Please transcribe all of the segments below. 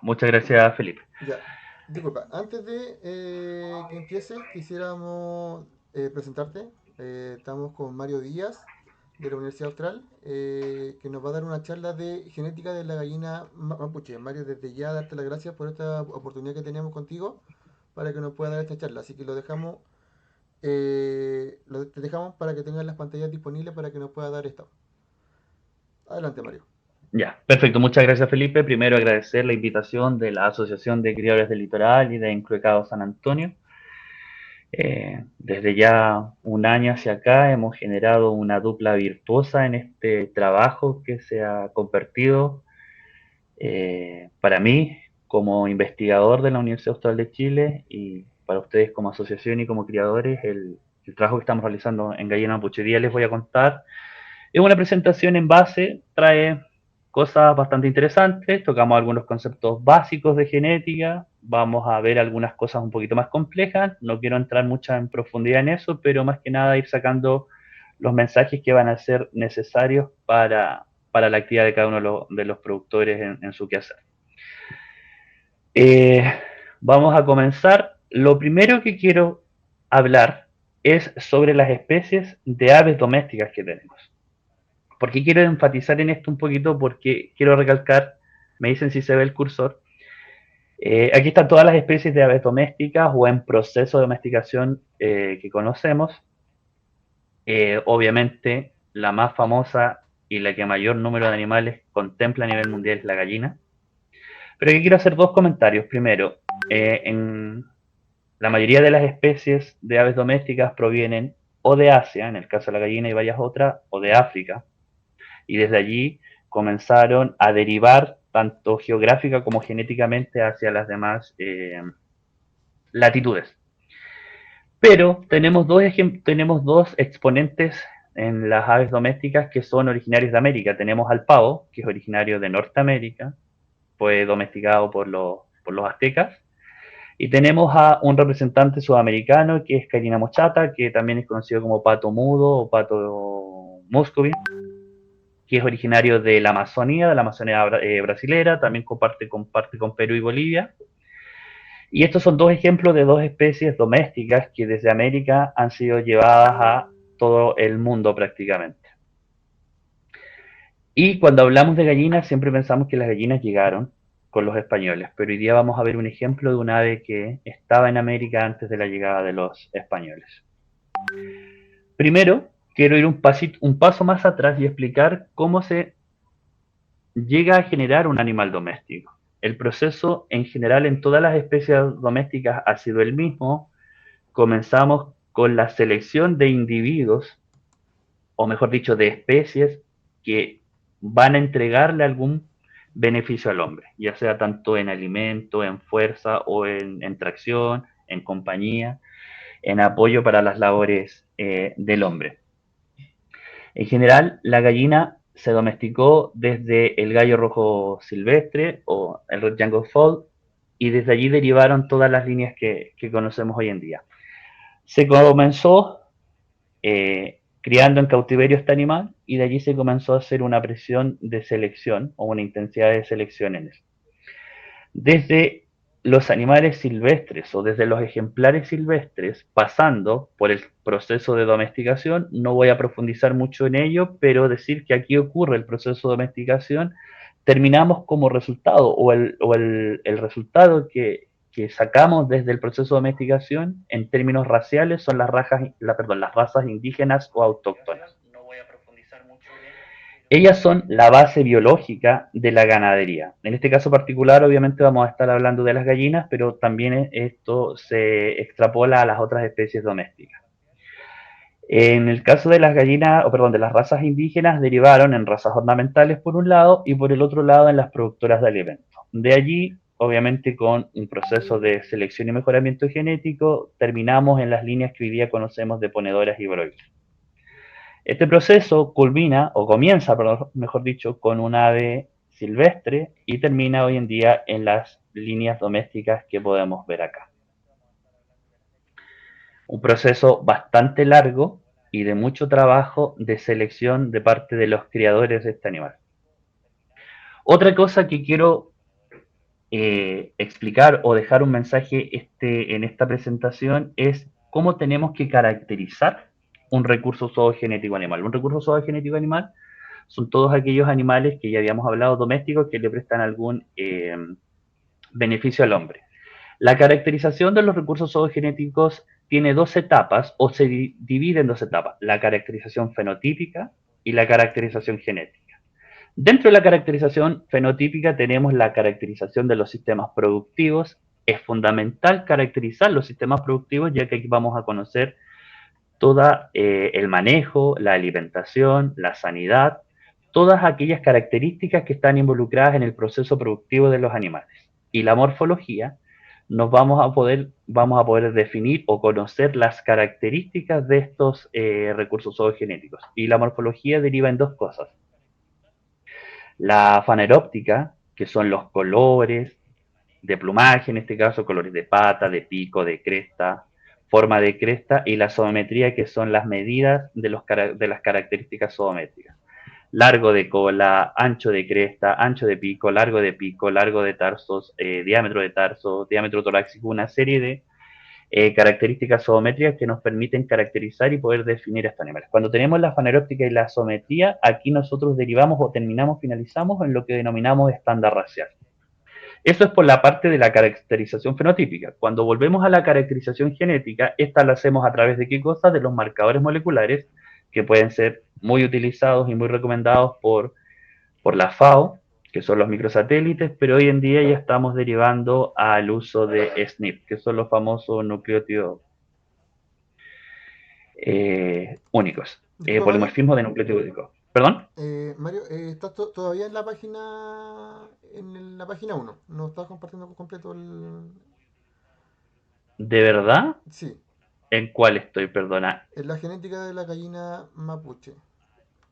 Muchas gracias, Felipe. Ya, disculpa, antes de que empieces, quisiéramos presentarte. Estamos con Mario Díaz de la Universidad Austral, que nos va a dar una charla de genética de la gallina mapuche. Mario, desde ya darte las gracias por esta oportunidad que tenemos contigo para que nos pueda dar esta charla. Así que te dejamos para que tengas las pantallas disponibles para que nos pueda dar esto. Adelante, Mario. Ya, perfecto. Muchas gracias, Felipe. Primero agradecer la invitación de la Asociación de Criadores del Litoral y de Encrucijado San Antonio. Desde ya un año hacia acá hemos generado una dupla virtuosa en este trabajo que se ha convertido para mí como investigador de la Universidad Austral de Chile y para ustedes como asociación y como criadores el trabajo que estamos realizando en Gallina Mapuchería. Les voy a contar. Es una presentación en base, trae cosas bastante interesantes, tocamos algunos conceptos básicos de genética, vamos a ver algunas cosas un poquito más complejas, no quiero entrar mucho en profundidad en eso, pero más que nada ir sacando los mensajes que van a ser necesarios para la actividad de cada uno de los productores en su quehacer. Eh, Vamos a comenzar. Lo primero que quiero hablar es sobre las especies de aves domésticas que tenemos. ¿Por qué quiero enfatizar en esto un poquito? Porque quiero recalcar, me dicen si se ve el cursor, aquí están todas las especies de aves domésticas o en proceso de domesticación que conocemos. Obviamente, la más famosa y la que mayor número de animales contempla a nivel mundial es la gallina. Pero aquí quiero hacer dos comentarios. Primero, en la mayoría de las especies de aves domésticas provienen o de Asia, en el caso de la gallina y varias otras, o de África, y desde allí comenzaron a derivar tanto geográfica como genéticamente hacia las demás latitudes. Pero tenemos dos exponentes en las aves domésticas que son originarios de América. Tenemos al pavo, que es originario de Norteamérica, fue domesticado por los aztecas, y tenemos a un representante sudamericano que es Carina mochata, que también es conocido como pato mudo o pato muscovy, que es originario de la Amazonía brasilera, también comparte con Perú y Bolivia. Y estos son dos ejemplos de dos especies domésticas que desde América han sido llevadas a todo el mundo prácticamente. Y cuando hablamos de gallinas, siempre pensamos que las gallinas llegaron con los españoles, pero hoy día vamos a ver un ejemplo de un ave que estaba en América antes de la llegada de los españoles. Primero, quiero ir un paso más atrás y explicar cómo se llega a generar un animal doméstico. El proceso en general en todas las especies domésticas ha sido el mismo. Comenzamos con la selección de individuos, o mejor dicho, de especies que van a entregarle algún beneficio al hombre, ya sea tanto en alimento, en fuerza o en tracción, en compañía, en apoyo para las labores del hombre. En general, la gallina se domesticó desde el gallo rojo silvestre o el Red Jungle Fowl y desde allí derivaron todas las líneas que conocemos hoy en día. Se comenzó criando en cautiverio este animal y de allí se comenzó a hacer una presión de selección o una intensidad de selección en él. Desde los animales silvestres o desde los ejemplares silvestres, pasando por el proceso de domesticación, no voy a profundizar mucho en ello, pero decir que aquí ocurre el proceso de domesticación, terminamos como resultado el resultado que sacamos desde el proceso de domesticación en términos raciales son las razas indígenas o autóctonas. Ellas son la base biológica de la ganadería. En este caso particular, obviamente vamos a estar hablando de las gallinas, pero también esto se extrapola a las otras especies domésticas. En el caso de las gallinas, o perdón, de las razas indígenas, derivaron en razas ornamentales por un lado y por el otro lado en las productoras de alimentos. De allí, obviamente, con un proceso de selección y mejoramiento genético, terminamos en las líneas que hoy día conocemos de ponedoras y broilers. Este proceso culmina, o comienza, perdón, mejor dicho, con un ave silvestre y termina hoy en día en las líneas domésticas que podemos ver acá. Un proceso bastante largo y de mucho trabajo de selección de parte de los criadores de este animal. Otra cosa que quiero explicar o dejar un mensaje en esta presentación es cómo tenemos que caracterizar un recurso zoogenético animal. Un recurso zoogenético animal son todos aquellos animales que ya habíamos hablado domésticos que le prestan algún beneficio al hombre. La caracterización de los recursos zoogenéticos tiene dos etapas o se divide en dos etapas, la caracterización fenotípica y la caracterización genética. Dentro de la caracterización fenotípica tenemos la caracterización de los sistemas productivos. Es fundamental caracterizar los sistemas productivos ya que aquí vamos a conocer todo el manejo, la alimentación, la sanidad, todas aquellas características que están involucradas en el proceso productivo de los animales. Y la morfología nos vamos a poder definir o conocer las características de estos recursos zoogenéticos. Y la morfología deriva en dos cosas. La faneróptica, que son los colores de plumaje, en este caso colores de pata, de pico, de cresta, forma de cresta, y la zoometría, que son las medidas de las características zoométricas. Largo de cola, ancho de cresta, ancho de pico, largo de tarsos, diámetro torácico, una serie de características zoométricas que nos permiten caracterizar y poder definir estos animales. Cuando tenemos la faneróptica y la zoometría, aquí nosotros derivamos o terminamos, finalizamos en lo que denominamos estándar racial. Eso es por la parte de la caracterización fenotípica. Cuando volvemos a la caracterización genética, esta la hacemos a través de qué cosa? De los marcadores moleculares, que pueden ser muy utilizados y muy recomendados por la FAO, que son los microsatélites, pero hoy en día ya estamos derivando al uso de SNP, que son los famosos nucleótidos únicos, Disculpa, Mario. polimorfismo de nucleótido único. ¿Perdón? Mario, ¿estás todavía en la página uno? ¿No estás compartiendo completo el...? ¿De verdad? Sí, ¿En cuál estoy? Perdona. en la genética de la gallina mapuche.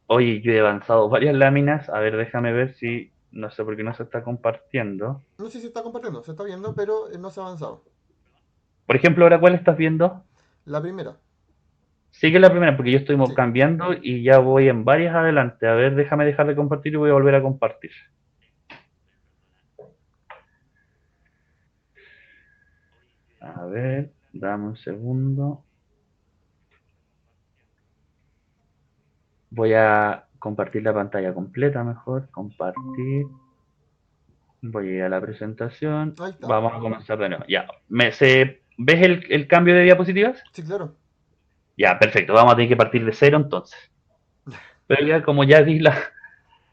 Oye, yo he avanzado varias láminas. A ver, déjame ver si... No sé por qué no se está compartiendo. No sé si está compartiendo, se está viendo, pero no se ha avanzado. Por ejemplo, ahora, ¿cuál estás viendo? La primera, Sigue la primera porque yo estoy sí. cambiando y ya voy en varias adelante. A ver, déjame dejar de compartir y voy a volver a compartir. A ver, dame un segundo. Voy a compartir la pantalla completa mejor. Compartir. Voy a ir a la presentación. Ahí está. Vamos a comenzar de nuevo. Ya. ¿Ves el cambio de diapositivas? Sí, claro. Ya, perfecto. Vamos a tener que partir de cero entonces. Pero ya, como ya di la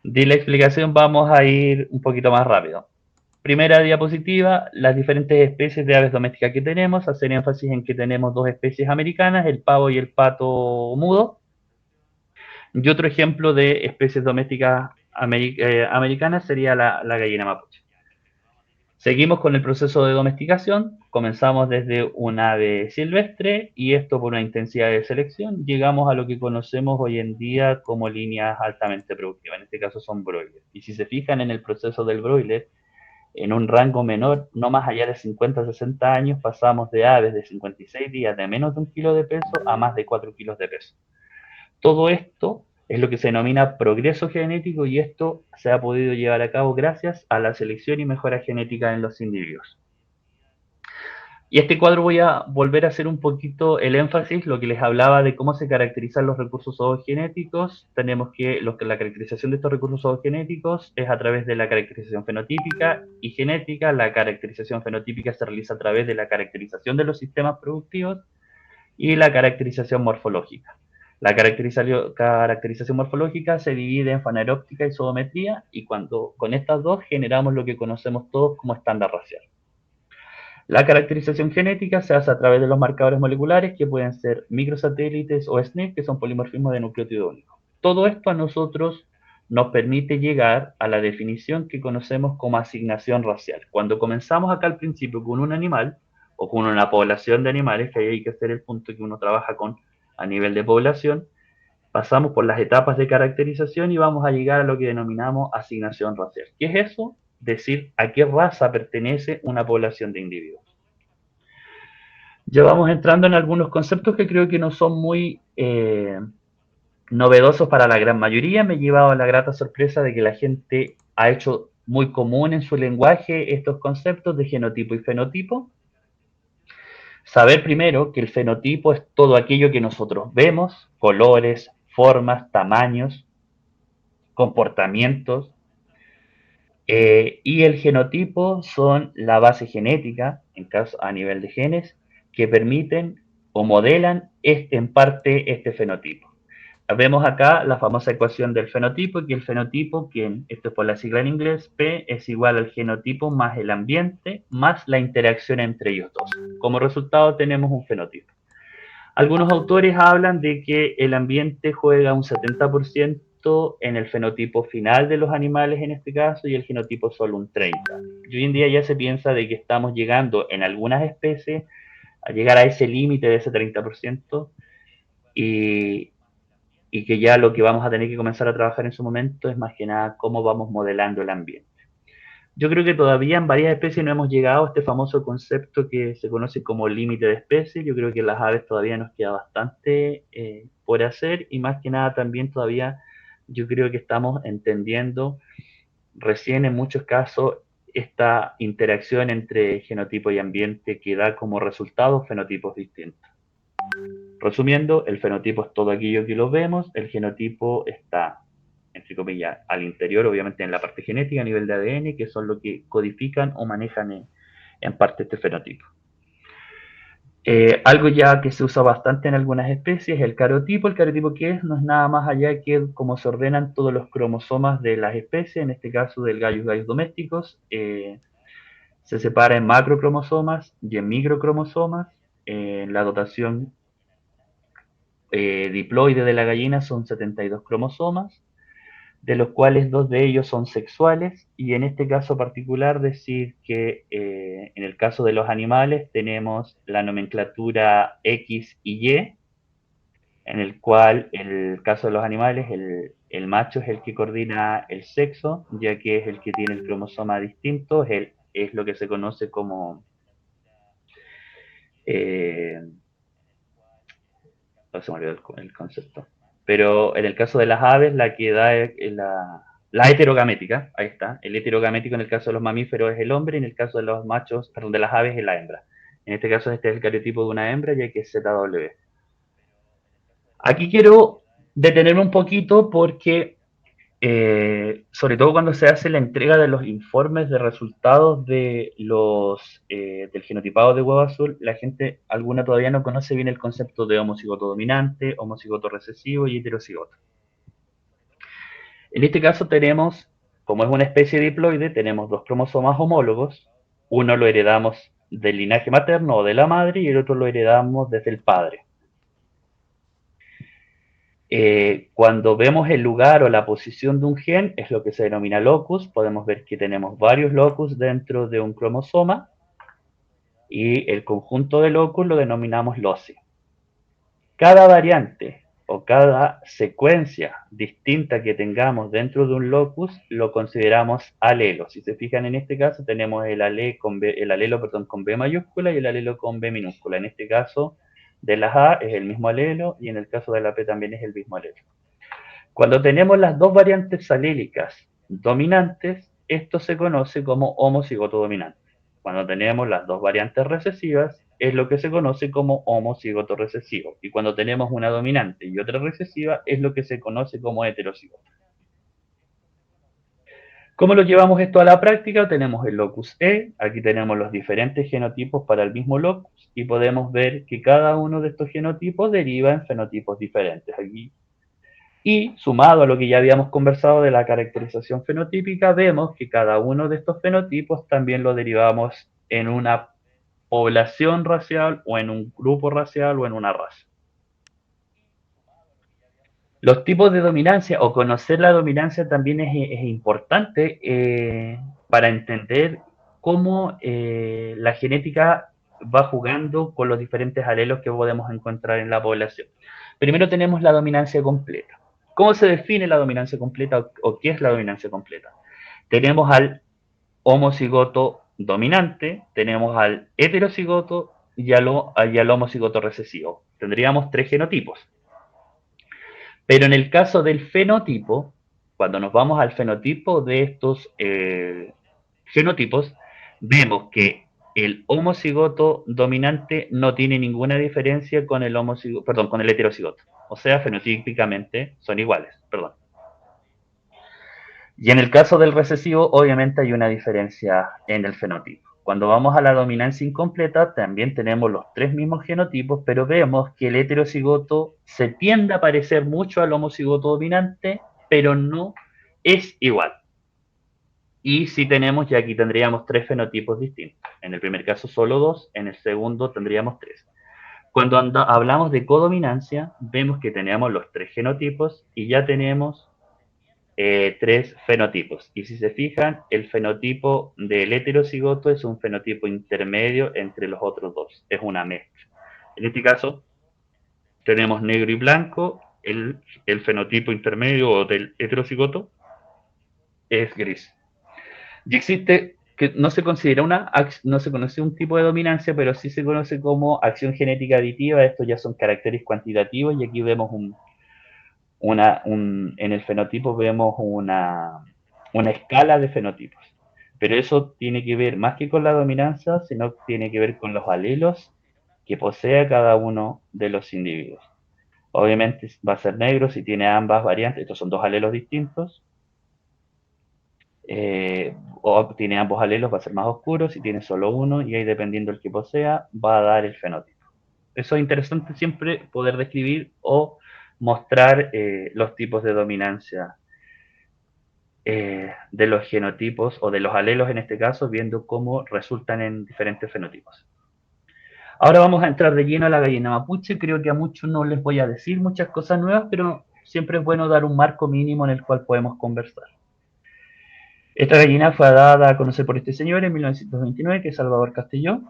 explicación, vamos a ir un poquito más rápido. Primera diapositiva, las diferentes especies de aves domésticas que tenemos. Hacer énfasis en que tenemos dos especies americanas, el pavo y el pato mudo. Y otro ejemplo de especies domésticas americanas sería la gallina mapuche. Seguimos con el proceso de domesticación, comenzamos desde un ave silvestre y esto por una intensidad de selección llegamos a lo que conocemos hoy en día como líneas altamente productivas, en este caso son broilers. Y si se fijan en el proceso del broiler, en un rango menor, no más allá de 50 a 60 años, pasamos de aves de 56 días de menos de 1 kilo de peso a más de 4 kilos de peso. Todo esto es lo que se denomina progreso genético y esto se ha podido llevar a cabo gracias a la selección y mejora genética en los individuos. Y este cuadro voy a volver a hacer un poquito el énfasis, lo que les hablaba de cómo se caracterizan los recursos zoogenéticos. Tenemos que la caracterización de estos recursos zoogenéticos es a través de la caracterización fenotípica y genética. La caracterización fenotípica se realiza a través de la caracterización de los sistemas productivos y la caracterización morfológica. La caracterización morfológica se divide en faneróptica y zoometría y con estas dos generamos lo que conocemos todos como estándar racial. La caracterización genética se hace a través de los marcadores moleculares que pueden ser microsatélites o SNP, que son polimorfismos de nucleótido único. Todo esto a nosotros nos permite llegar a la definición que conocemos como asignación racial. Cuando comenzamos acá al principio con un animal o con una población de animales, que ahí hay que hacer el punto que uno trabaja a nivel de población, pasamos por las etapas de caracterización y vamos a llegar a lo que denominamos asignación racial. ¿Qué es eso? Decir a qué raza pertenece una población de individuos. Ya vamos entrando en algunos conceptos que creo que no son muy novedosos para la gran mayoría. Me he llevado a la grata sorpresa de que la gente ha hecho muy común en su lenguaje estos conceptos de genotipo y fenotipo. Saber primero que el fenotipo es todo aquello que nosotros vemos, colores, formas, tamaños, comportamientos, y el genotipo son la base genética, en caso a nivel de genes, que permiten o modelan en parte este fenotipo. Vemos acá la famosa ecuación del fenotipo, que el fenotipo, que esto es por la sigla en inglés, P es igual al genotipo más el ambiente más la interacción entre ellos dos. Como resultado tenemos un fenotipo. Algunos autores hablan de que el ambiente juega un 70% en el fenotipo final de los animales en este caso y el genotipo solo un 30%. Y hoy en día ya se piensa de que estamos llegando en algunas especies a llegar a ese límite de ese 30% y, y que ya lo que vamos a tener que comenzar a trabajar en su momento es más que nada cómo vamos modelando el ambiente. Yo creo que todavía en varias especies no hemos llegado a este famoso concepto que se conoce como límite de especies. Yo creo que en las aves todavía nos queda bastante por hacer y más que nada también todavía yo creo que estamos entendiendo recién en muchos casos esta interacción entre genotipo y ambiente que da como resultado fenotipos distintos. Resumiendo, el fenotipo es todo aquello que lo vemos, el genotipo está, entre comillas, al interior, obviamente en la parte genética, a nivel de ADN, que son lo que codifican o manejan en parte este fenotipo. Algo ya que se usa bastante en algunas especies es el carotipo. ¿El carotipo qué es? No es nada más allá que cómo se ordenan todos los cromosomas de las especies, en este caso del Gallus domesticus. Se separa en macrocromosomas y en microcromosomas. La dotación diploide de la gallina son 72 cromosomas, de los cuales 2 de ellos son sexuales, y en este caso particular decir que en el caso de los animales tenemos la nomenclatura X y Y, en el cual en el caso de los animales el macho es el que coordina el sexo, ya que es el que tiene el cromosoma distinto, es lo que se conoce como eh, no se me olvidó el concepto. Pero en el caso de las aves, la que da es la heterogamética, ahí está. El heterogamético en el caso de los mamíferos es el hombre y en el caso de los machos, perdón, de las aves es la hembra. En este caso este es el cariotipo de una hembra ya que es ZW. Aquí quiero detenerme un poquito porque sobre todo cuando se hace la entrega de los informes de resultados de del genotipado de huevo azul, la gente, alguna todavía no conoce bien el concepto de homocigoto dominante, homocigoto recesivo y heterocigoto. En este caso tenemos, como es una especie diploide, tenemos dos cromosomas homólogos, uno lo heredamos del linaje materno o de la madre y el otro lo heredamos desde el padre. Cuando vemos el lugar o la posición de un gen, es lo que se denomina locus. Podemos ver que tenemos varios locus dentro de un cromosoma y el conjunto de locus lo denominamos loci. Cada variante o cada secuencia distinta que tengamos dentro de un locus lo consideramos alelo. Si se fijan en este caso tenemos el alelo con B mayúscula y el alelo con B minúscula. En este caso de las A es el mismo alelo y en el caso de la P también es el mismo alelo. Cuando tenemos las dos variantes alílicas dominantes, esto se conoce como homocigoto dominante. Cuando tenemos las dos variantes recesivas, es lo que se conoce como homocigoto recesivo. Y cuando tenemos una dominante y otra recesiva, es lo que se conoce como heterocigoto. ¿Cómo lo llevamos esto a la práctica? Tenemos el locus E, aquí tenemos los diferentes genotipos para el mismo locus y podemos ver que cada uno de estos genotipos deriva en fenotipos diferentes. Aquí y sumado a lo que ya habíamos conversado de la caracterización fenotípica, vemos que cada uno de estos fenotipos también lo derivamos en una población racial o en un grupo racial o en una raza. Los tipos de dominancia o conocer la dominancia también es importante para entender cómo la genética va jugando con los diferentes alelos que podemos encontrar en la población. Primero tenemos la dominancia completa. ¿Cómo se define la dominancia completa o qué es la dominancia completa? Tenemos al homocigoto dominante, tenemos al heterocigoto y al homocigoto recesivo. Tendríamos tres genotipos. Pero en el caso del fenotipo, Cuando nos vamos al fenotipo de estos genotipos, vemos que el homocigoto dominante no tiene ninguna diferencia con el con el heterocigoto. O sea, fenotípicamente son iguales, perdón. Y en el caso del recesivo, obviamente hay una diferencia en el fenotipo. Cuando vamos a la dominancia incompleta, también tenemos los tres mismos genotipos, pero vemos que el heterocigoto se tiende a parecer mucho al homocigoto dominante, pero no es igual. Y si tenemos, ya aquí tendríamos tres fenotipos distintos. En el primer caso solo dos, en el segundo tendríamos tres. Cuando hablamos de codominancia, vemos que tenemos los tres genotipos y ya tenemos tres fenotipos. Y si se fijan, el fenotipo del heterocigoto es un fenotipo intermedio entre los otros dos. Es una mezcla. En este caso, tenemos negro y blanco. El fenotipo intermedio del heterocigoto es gris. Y existe, que no se considera no se conoce un tipo de dominancia, pero sí se conoce como acción genética aditiva. Estos ya son caracteres cuantitativos y aquí vemos en el fenotipo vemos una escala de fenotipos. Pero eso tiene que ver más que con la dominancia, sino que tiene que ver con los alelos que posea cada uno de los individuos. Obviamente va a ser negro si tiene ambas variantes, estos son dos alelos distintos, o tiene ambos alelos va a ser más oscuro, si tiene solo uno y ahí dependiendo del que posea va a dar el fenotipo. Eso es interesante siempre poder describir o mostrar los tipos de dominancia de los genotipos o de los alelos en este caso, viendo cómo resultan en diferentes fenotipos. Ahora vamos a entrar de lleno a la gallina mapuche. Creo que a muchos no les voy a decir muchas cosas nuevas, pero siempre es bueno dar un marco mínimo en el cual podemos conversar. Esta gallina fue dada a conocer por este señor en 1929, que es Salvador Castelló.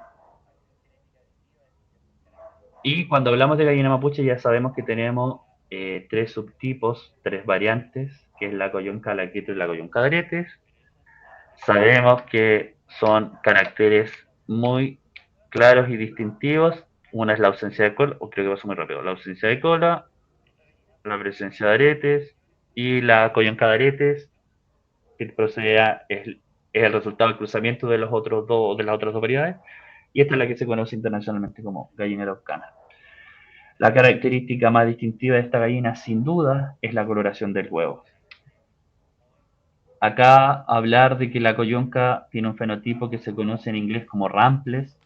Y cuando hablamos de gallina mapuche ya sabemos que tenemos tres subtipos, tres variantes, que es la coyunca, la quieto y la coyunca de aretes. Sabemos que son caracteres muy claros y distintivos. Una es la ausencia de cola, o creo que paso muy rápido, la ausencia de cola, la presencia de aretes y la coyunca de aretes, que procede es el resultado del cruzamiento de, los otros de las otras dos variedades, y esta es la que se conoce internacionalmente como gallina araucana. La característica más distintiva de esta gallina, sin duda, es la coloración del huevo. Acá hablar de que la coyunca tiene un fenotipo que se conoce en inglés como ramples.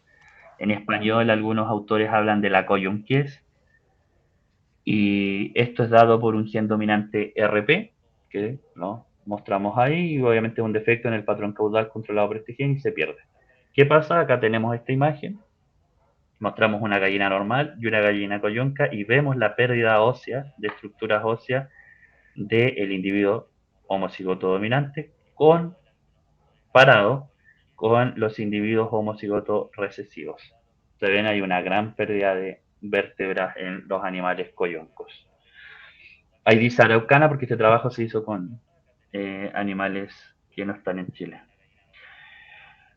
En español algunos autores hablan de la coyunquez. Y esto es dado por un gen dominante RP, que lo mostramos ahí, y obviamente es un defecto en el patrón caudal controlado por este gen y se pierde. ¿Qué pasa? Acá tenemos esta imagen. Mostramos una gallina normal y una gallina coyunca y vemos la pérdida ósea, de estructuras óseas, del individuo homocigoto dominante comparado con los individuos homocigotos recesivos. Se ven, hay una gran pérdida de vértebras en los animales coyoncos. Hay dice araucana porque este trabajo se hizo con animales que no están en Chile.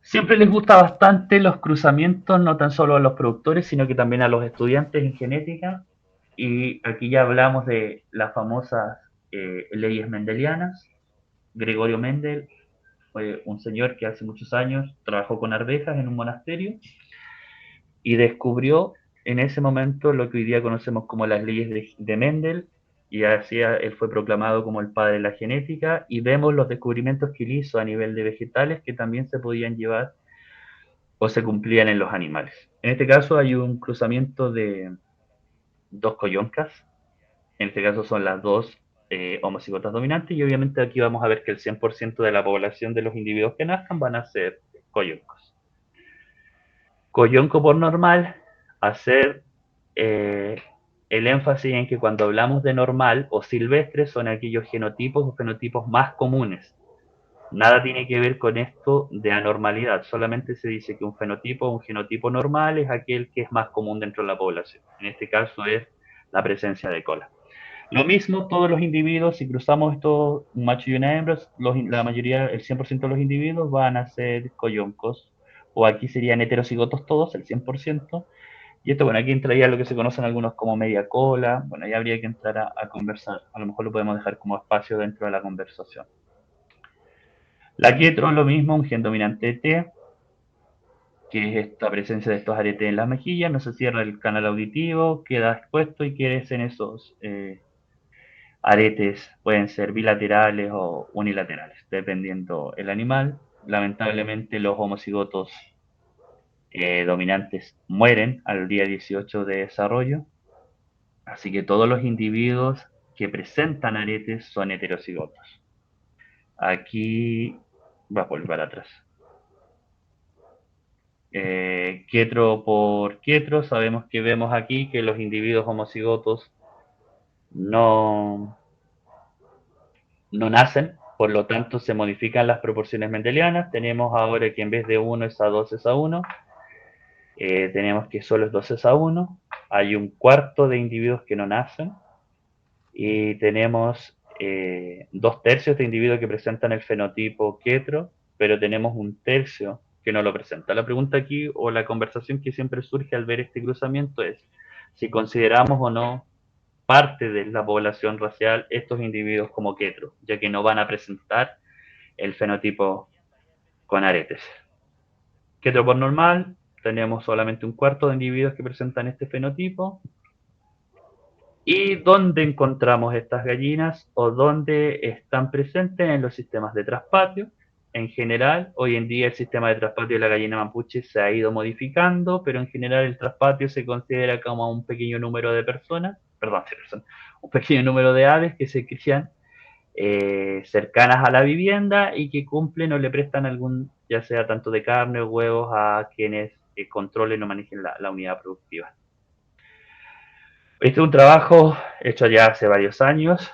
Siempre les gusta bastante los cruzamientos, no tan solo a los productores, sino que también a los estudiantes en genética. Y aquí ya hablamos de las famosas leyes mendelianas. Gregorio Mendel fue un señor que hace muchos años trabajó con arvejas en un monasterio y descubrió en ese momento lo que hoy día conocemos como las leyes de Mendel, y así él fue proclamado como el padre de la genética, y vemos los descubrimientos que él hizo a nivel de vegetales que también se podían llevar o se cumplían en los animales. En este caso hay un cruzamiento de dos coyoncas, en este caso son las dos homocigotas dominantes, y obviamente aquí vamos a ver que el 100% de la población de los individuos que nazcan van a ser coyoncos. Coyonco por normal, hacer el énfasis en que cuando hablamos de normal o silvestre son aquellos genotipos o fenotipos más comunes. Nada tiene que ver con esto de anormalidad, solamente se dice que un fenotipo o un genotipo normal es aquel que es más común dentro de la población. En este caso es la presencia de cola. Lo mismo todos los individuos, si cruzamos estos, un macho y una hembra, la mayoría, el 100% de los individuos van a ser coyoncos, o aquí serían heterocigotos todos, el 100%, Y esto, bueno, aquí entraría lo que se conocen algunos como media cola. Bueno, ahí habría que entrar a conversar. A lo mejor lo podemos dejar como espacio dentro de la conversación. La quietro, lo mismo, un gen dominante T, que es esta presencia de estos aretes en las mejillas, no se cierra el canal auditivo, queda expuesto y crecen esos aretes, pueden ser bilaterales o unilaterales, dependiendo el animal. Lamentablemente los homocigotos dominantes mueren al día 18 de desarrollo, así que todos los individuos que presentan aretes son heterocigotos. Aquí va a volver atrás. Quietro por quietro, sabemos que vemos aquí que los individuos homocigotos no, no nacen, por lo tanto se modifican las proporciones mendelianas. Tenemos ahora que en vez de 1 es a 2 es a 1, tenemos que solo es 2 es a 1, hay un cuarto de individuos que no nacen y tenemos 2 tercios de individuos que presentan el fenotipo Quietro, pero tenemos un tercio que no lo presenta. La pregunta aquí o la conversación que siempre surge al ver este cruzamiento es si consideramos o no parte de la población racial estos individuos como Quietro, ya que no van a presentar el fenotipo con aretes. Quietro por normal, tenemos solamente un cuarto de individuos que presentan este fenotipo. ¿Y dónde encontramos estas gallinas o dónde están presentes en los sistemas de traspatio? En general, hoy en día el sistema de traspatio de la gallina mapuche se ha ido modificando, pero en general el traspatio se considera como un pequeño número de personas, perdón, un pequeño número de aves que se crían cercanas a la vivienda y que cumplen o le prestan algún, ya sea tanto de carne o huevos, a quienes controlen o manejen la unidad productiva. Este es un trabajo hecho ya hace varios años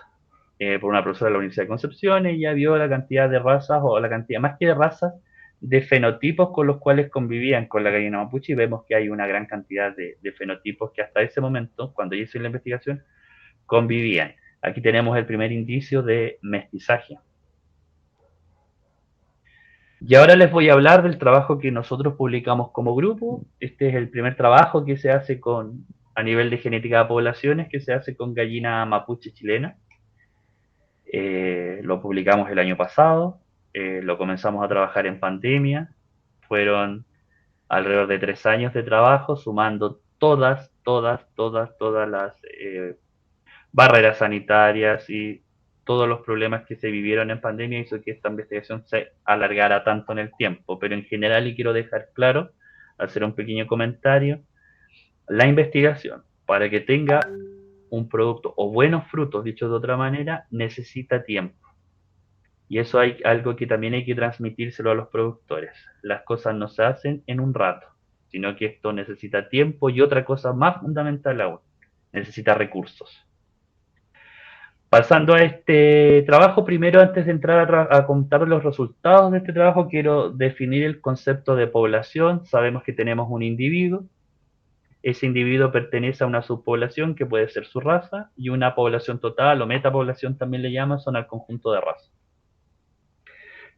por una profesora de la Universidad de Concepción. Ella vio la cantidad de razas, o la cantidad más que de razas, de fenotipos con los cuales convivían con la gallina mapuche, y vemos que hay una gran cantidad de fenotipos que hasta ese momento, cuando yo hice la investigación, convivían. Aquí tenemos el primer indicio de mestizaje. Y ahora les voy a hablar del trabajo que nosotros publicamos como grupo. Este es el primer trabajo que se hace a nivel de genética de poblaciones, que se hace con gallina mapuche chilena. Lo publicamos el año pasado, lo comenzamos a trabajar en pandemia. Fueron alrededor de 3 años de trabajo, sumando todas las barreras sanitarias y todos los problemas que se vivieron en pandemia hizo que esta investigación se alargara tanto en el tiempo. Pero en general, y quiero dejar claro, hacer un pequeño comentario, la investigación, para que tenga un producto o buenos frutos, dicho de otra manera, necesita tiempo. Y eso hay algo que también hay que transmitírselo a los productores. Las cosas no se hacen en un rato, sino que esto necesita tiempo y otra cosa más fundamental aún, necesita recursos. Pasando a este trabajo, primero antes de entrar a contar los resultados de este trabajo, quiero definir el concepto de población. Sabemos que tenemos un individuo. Ese individuo pertenece a una subpoblación que puede ser su raza, y una población total o metapoblación también le llaman, son al conjunto de razas.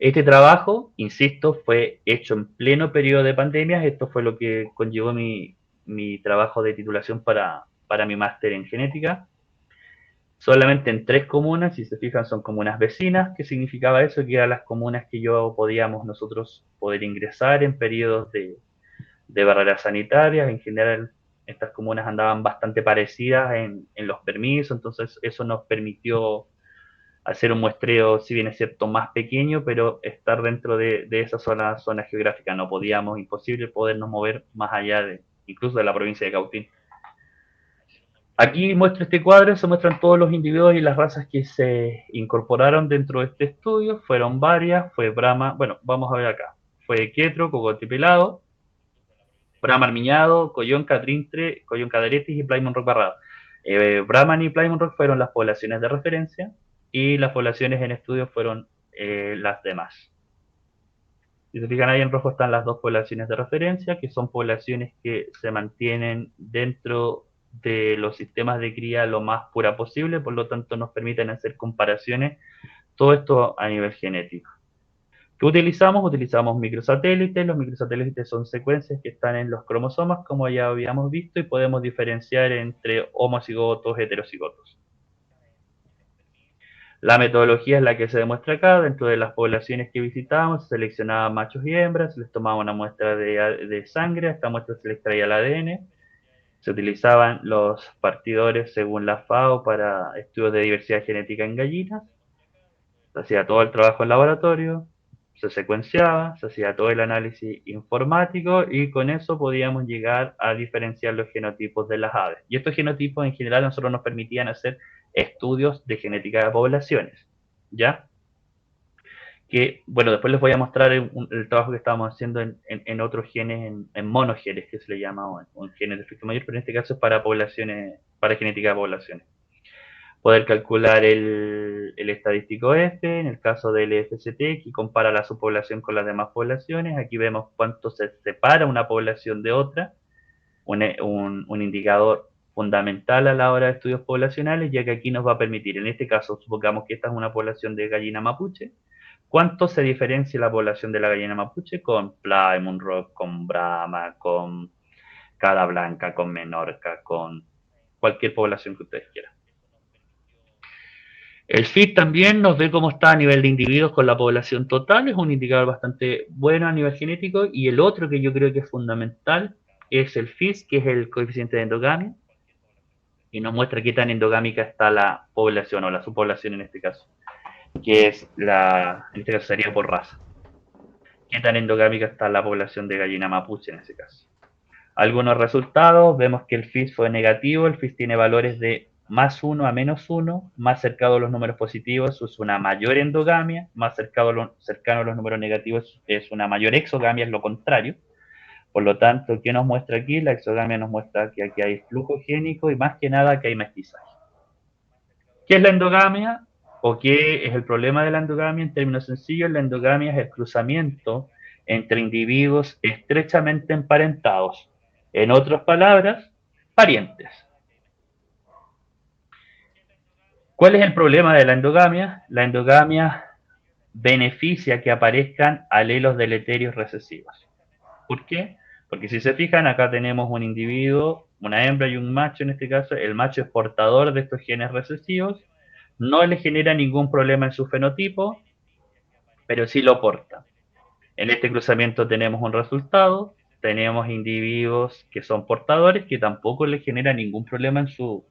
Este trabajo, insisto, fue hecho en pleno periodo de pandemias. Esto fue lo que conllevó mi trabajo de titulación para mi máster en genética. Solamente en 3 comunas, si se fijan, son comunas vecinas. ¿Qué significaba eso? Que eran las comunas que podíamos nosotros poder ingresar en periodos de barreras sanitarias. En general, estas comunas andaban bastante parecidas en los permisos, entonces eso nos permitió hacer un muestreo, si bien es cierto, más pequeño, pero estar dentro de esa zona geográfica. No podíamos, imposible podernos mover más allá incluso de la provincia de Cautín. Aquí muestro este cuadro, se muestran todos los individuos y las razas que se incorporaron dentro de este estudio. Fueron varias, fue Brahma, bueno, vamos a ver acá. Fue Quietro, Cogote Pelado, Brahma Armiñado, Coyón Catrintre, Coyón Cadaretis y Plymouth Rock Barrado. Brahman y Plymouth Rock fueron las poblaciones de referencia y las poblaciones en estudio fueron las demás. Si se fijan ahí en rojo están las 2 poblaciones de referencia, que son poblaciones que se mantienen dentro de los sistemas de cría lo más pura posible, por lo tanto nos permiten hacer comparaciones, todo esto a nivel genético. ¿Qué utilizamos? Utilizamos microsatélites. Los microsatélites son secuencias que están en los cromosomas, como ya habíamos visto, y podemos diferenciar entre homocigotos, heterocigotos. La metodología es la que se demuestra acá. Dentro de las poblaciones que visitamos, se seleccionaban machos y hembras, se les tomaba una muestra de sangre, a esta muestra se le extraía el ADN, se utilizaban los partidores según la FAO para estudios de diversidad genética en gallinas, se hacía todo el trabajo en laboratorio, se secuenciaba, se hacía todo el análisis informático y con eso podíamos llegar a diferenciar los genotipos de las aves. Y estos genotipos en general a nosotros nos permitían hacer estudios de genética de poblaciones, ¿ya? Que, bueno, después les voy a mostrar el trabajo que estábamos haciendo en otros genes, en monogenes, que se le llama, o en genes de efecto mayor, pero en este caso es para poblaciones, para genética de poblaciones. Poder calcular el estadístico F, en el caso del FCT, que compara la subpoblación con las demás poblaciones. Aquí vemos cuánto se separa una población de otra, un indicador fundamental a la hora de estudios poblacionales, ya que aquí nos va a permitir, en este caso, supongamos que esta es una población de gallina mapuche, cuánto se diferencia la población de la gallina mapuche con Plymouth Rock, con Brahma, con Cara Blanca, con Menorca, con cualquier población que ustedes quieran. El FIT también nos ve cómo está a nivel de individuos con la población total, es un indicador bastante bueno a nivel genético, y el otro que yo creo que es fundamental es el FIS, que es el coeficiente de endogamia, y nos muestra qué tan endogámica está la población, o la subpoblación en este caso, que es en este caso sería por raza. Qué tan endogámica está la población de gallina mapuche en ese caso. Algunos resultados, vemos que el FIS fue negativo, el FIS tiene valores de +1 a -1, más cercano a los números positivos es una mayor endogamia, más cercano a los números negativos es una mayor exogamia, es lo contrario. Por lo tanto, ¿qué nos muestra aquí? La exogamia nos muestra que aquí hay flujo génico y más que nada que hay mestizaje. ¿Qué es la endogamia? ¿O qué es el problema de la endogamia? En términos sencillos, la endogamia es el cruzamiento entre individuos estrechamente emparentados. En otras palabras, parientes. ¿Cuál es el problema de la endogamia? La endogamia beneficia que aparezcan alelos deleterios recesivos. ¿Por qué? Porque si se fijan, acá tenemos un individuo, una hembra y un macho en este caso. El macho es portador de estos genes recesivos, no le genera ningún problema en su fenotipo, pero sí lo porta. En este cruzamiento tenemos un resultado, tenemos individuos que son portadores que tampoco le genera ningún problema en su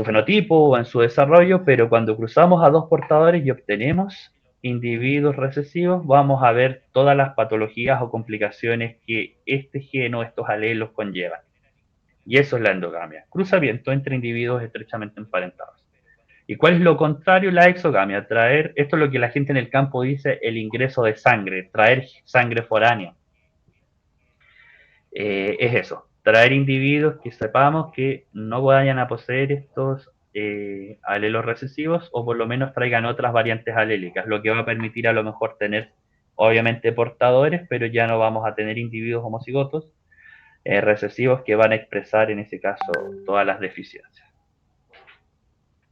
fenotipo o en su desarrollo, pero cuando cruzamos a dos portadores y obtenemos individuos recesivos, vamos a ver todas las patologías o complicaciones que este gen o estos alelos conllevan. Y eso es la endogamia, cruzamiento entre individuos estrechamente emparentados. ¿Y cuál es lo contrario? La exogamia, traer, esto es lo que la gente en el campo dice, el ingreso de sangre, traer sangre foránea. Es eso, traer individuos que sepamos que no vayan a poseer estos alelos recesivos, o por lo menos traigan otras variantes alélicas, lo que va a permitir a lo mejor tener, obviamente, portadores, pero ya no vamos a tener individuos homocigotos recesivos que van a expresar en ese caso todas las deficiencias.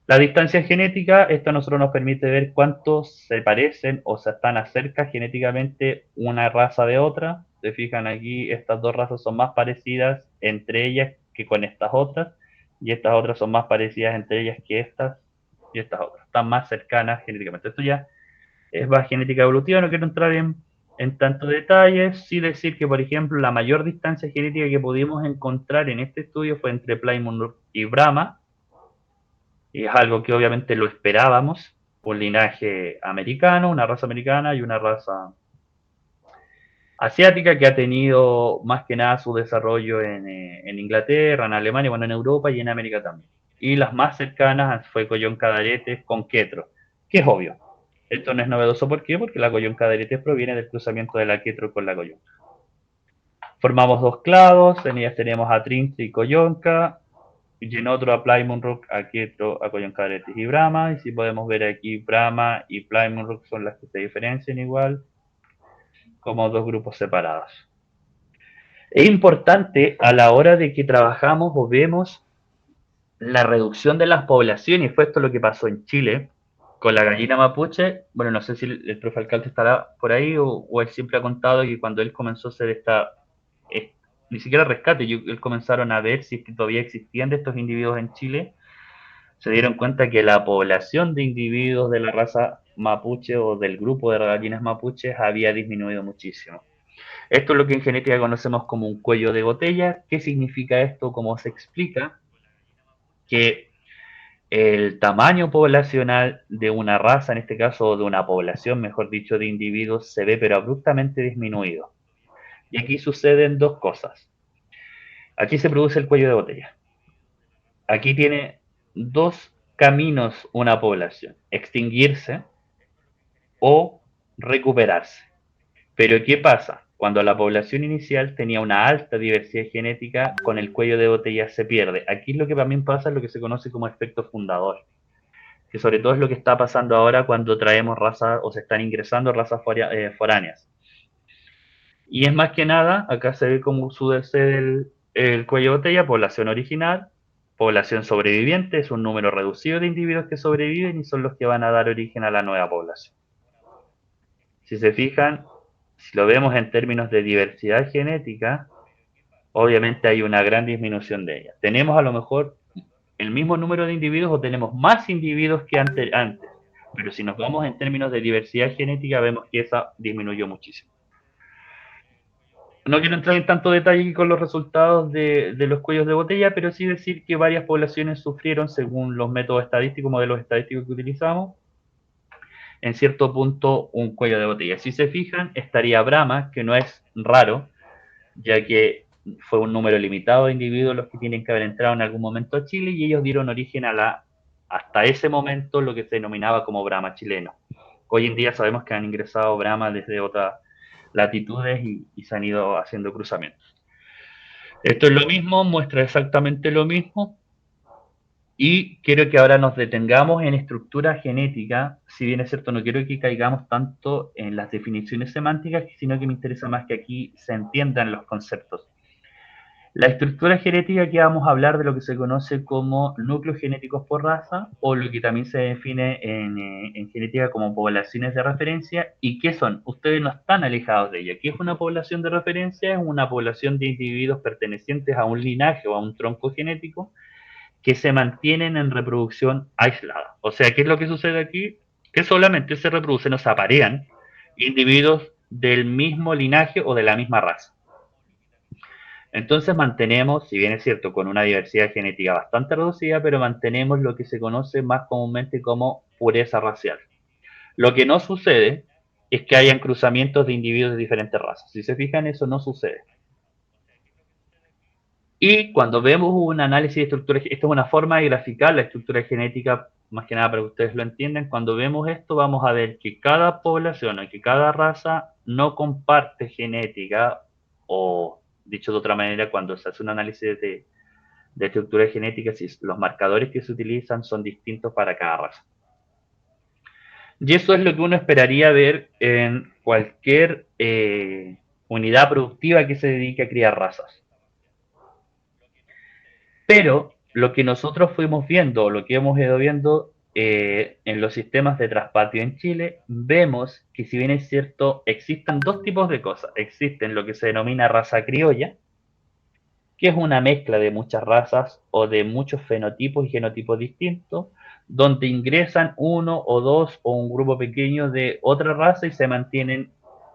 La distancia genética, esto a nosotros nos permite ver cuántos se parecen o se están acerca genéticamente una raza de otra. Se fijan aquí, estas dos razas son más parecidas entre ellas que con estas otras, y estas otras son más parecidas entre ellas que estas y estas otras. Están más cercanas genéticamente. Esto ya es más genética evolutiva, no quiero entrar en tantos detalles, sí decir que, por ejemplo, la mayor distancia genética que pudimos encontrar en este estudio fue entre Plymouth y Brahma, y es algo que obviamente lo esperábamos, un linaje americano, una raza americana y una raza asiática que ha tenido más que nada su desarrollo en Inglaterra, en Alemania, bueno, en Europa y en América también. Y las más cercanas fue Coyonca de Aretes con Quetro, que es obvio. Esto no es novedoso, ¿por qué? Porque la Coyonca de Aretes proviene del cruzamiento de la Quetro con la Coyonca. Formamos dos clados, en ellas tenemos a Trinche y Coyonca, y en otro a Plymouth Rock, a Quetro, a Coyonca de Aretes y Brahma. Y si podemos ver aquí, Brahma y Plymouth Rock son las que se diferencian igual, como dos grupos separados. Es importante a la hora de que trabajamos o vemos la reducción de las poblaciones, y fue esto lo que pasó en Chile, con la gallina mapuche, bueno, no sé si el profe alcalde estará por ahí o él siempre ha contado que cuando él comenzó a hacer ni siquiera rescate, él comenzaron a ver si es que todavía existían de estos individuos en Chile, se dieron cuenta que la población de individuos de la raza mapuche o del grupo de gallinas mapuches había disminuido muchísimo. Esto es lo que en genética conocemos como un cuello de botella. ¿Qué significa esto? ¿Cómo se explica? Que el tamaño poblacional de una raza, en este caso, o de una población, mejor dicho, de individuos, se ve pero abruptamente disminuido. Y aquí suceden dos cosas. Aquí se produce el cuello de botella. Aquí tiene dos caminos una población: extinguirse o recuperarse. Pero ¿qué pasa? Cuando la población inicial tenía una alta diversidad genética, con el cuello de botella se pierde. Aquí lo que también pasa es lo que se conoce como efecto fundador, que sobre todo es lo que está pasando ahora cuando traemos razas o se están ingresando razas foráneas. Y es más que nada, acá se ve cómo sucede el cuello de botella: población original, población sobreviviente, es un número reducido de individuos que sobreviven y son los que van a dar origen a la nueva población. Si se fijan, si lo vemos en términos de diversidad genética, obviamente hay una gran disminución de ella. Tenemos a lo mejor el mismo número de individuos o tenemos más individuos que antes, pero si nos vamos en términos de diversidad genética, vemos que esa disminuyó muchísimo. No quiero entrar en tanto detalle aquí con los resultados de los cuellos de botella, pero sí decir que varias poblaciones sufrieron, según los métodos estadísticos, modelos estadísticos que utilizamos, en cierto punto un cuello de botella. Si se fijan, estaría Brahma, que no es raro, ya que fue un número limitado de individuos los que tienen que haber entrado en algún momento a Chile, y ellos dieron origen hasta ese momento, lo que se denominaba como Brahma chileno. Hoy en día sabemos que han ingresado Brahma desde otras latitudes y se han ido haciendo cruzamientos. Esto es lo mismo, muestra exactamente lo mismo, y quiero que ahora nos detengamos en estructura genética. Si bien es cierto, no quiero que caigamos tanto en las definiciones semánticas, sino que me interesa más que aquí se entiendan los conceptos. La estructura genética, que vamos a hablar de lo que se conoce como núcleos genéticos por raza, o lo que también se define en genética como poblaciones de referencia. ¿Y qué son? Ustedes no están alejados de ella. ¿Qué es una población de referencia? Es una población de individuos pertenecientes a un linaje o a un tronco genético que se mantienen en reproducción aislada. O sea, ¿qué es lo que sucede aquí? Que solamente se reproducen o se aparean individuos del mismo linaje o de la misma raza. Entonces mantenemos, si bien es cierto, con una diversidad genética bastante reducida, pero mantenemos lo que se conoce más comúnmente como pureza racial. Lo que no sucede es que hayan cruzamientos de individuos de diferentes razas. Si se fijan, eso no sucede. Y cuando vemos un análisis de estructura, esto es una forma de graficar la estructura genética, más que nada para que ustedes lo entiendan. Cuando vemos esto, vamos a ver que cada población o que cada raza no comparte genética, o dicho de otra manera, cuando se hace un análisis de estructura genética, si los marcadores que se utilizan son distintos para cada raza. Y eso es lo que uno esperaría ver en cualquier unidad productiva que se dedique a criar razas. Pero lo que nosotros fuimos viendo, lo que hemos ido viendo en los sistemas de traspatio en Chile, vemos que, si bien es cierto, existen dos tipos de cosas. Existen lo que se denomina raza criolla, que es una mezcla de muchas razas o de muchos fenotipos y genotipos distintos, donde ingresan uno o dos o un grupo pequeño de otra raza y se mantienen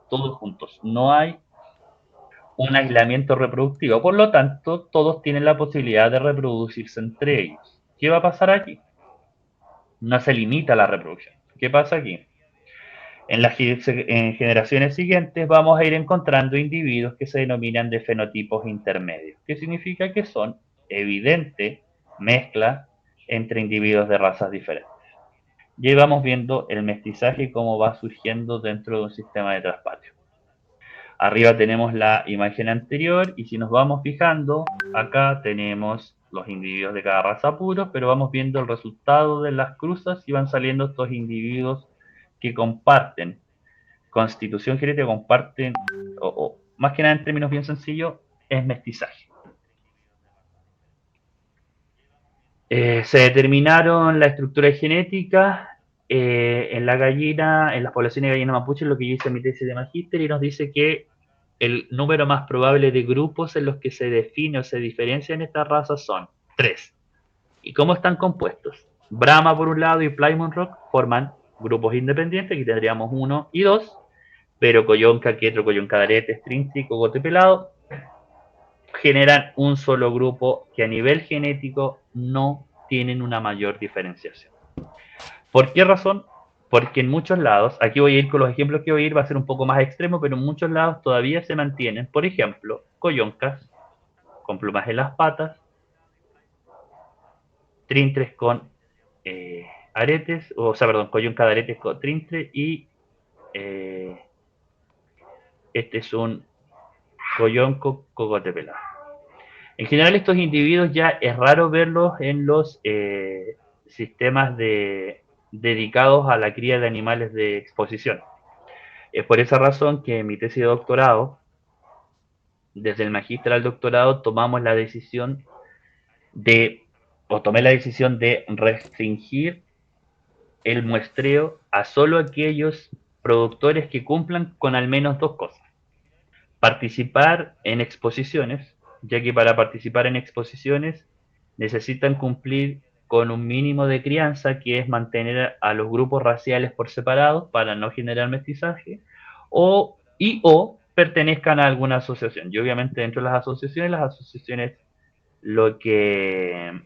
todos juntos. No hay un aislamiento reproductivo. Por lo tanto, todos tienen la posibilidad de reproducirse entre ellos. ¿Qué va a pasar aquí? No se limita la reproducción. ¿Qué pasa aquí? En generaciones siguientes vamos a ir encontrando individuos que se denominan de fenotipos intermedios. ¿Qué significa? Que son evidente mezcla entre individuos de razas diferentes. Y ahí vamos viendo el mestizaje y cómo va surgiendo dentro de un sistema de traspatio. Arriba tenemos la imagen anterior y si nos vamos fijando, acá tenemos los individuos de cada raza puros, pero vamos viendo el resultado de las cruzas y van saliendo estos individuos que comparten constitución genética, comparten, o más que nada en términos bien sencillos, es mestizaje. Se determinaron la estructura genética en la gallina, en las poblaciones de gallina mapuche, lo que yo hice en mi tesis de magíster, y nos dice que el número más probable de grupos en los que se define o se diferencian estas razas son tres. ¿Y cómo están compuestos? Brahma por un lado y Plymouth Rock forman grupos independientes, aquí tendríamos uno y dos, pero Coyonca, Quetro, Coyonca de Arete, Strinci, Cogote Pelado generan un solo grupo que a nivel genético no tienen una mayor diferenciación. ¿Por qué razón? Porque en muchos lados, aquí voy a ir con los ejemplos que voy a ir, va a ser un poco más extremo, pero en muchos lados todavía se mantienen, por ejemplo, coyoncas con plumas en las patas, trintres con aretes, o sea, perdón, coyunca de aretes con trintre y eh, este es un coyonco cogote pelado. En general estos individuos ya es raro verlos en los sistemas dedicados a la cría de animales de exposición. Es por esa razón que en mi tesis de doctorado, desde el magíster al doctorado, tomamos la decisión tomé la decisión de restringir el muestreo a solo aquellos productores que cumplan con al menos dos cosas. Participar en exposiciones, ya que para participar en exposiciones necesitan cumplir con un mínimo de crianza, que es mantener a los grupos raciales por separado para no generar mestizaje, o pertenezcan a alguna asociación. Y obviamente dentro de las asociaciones lo que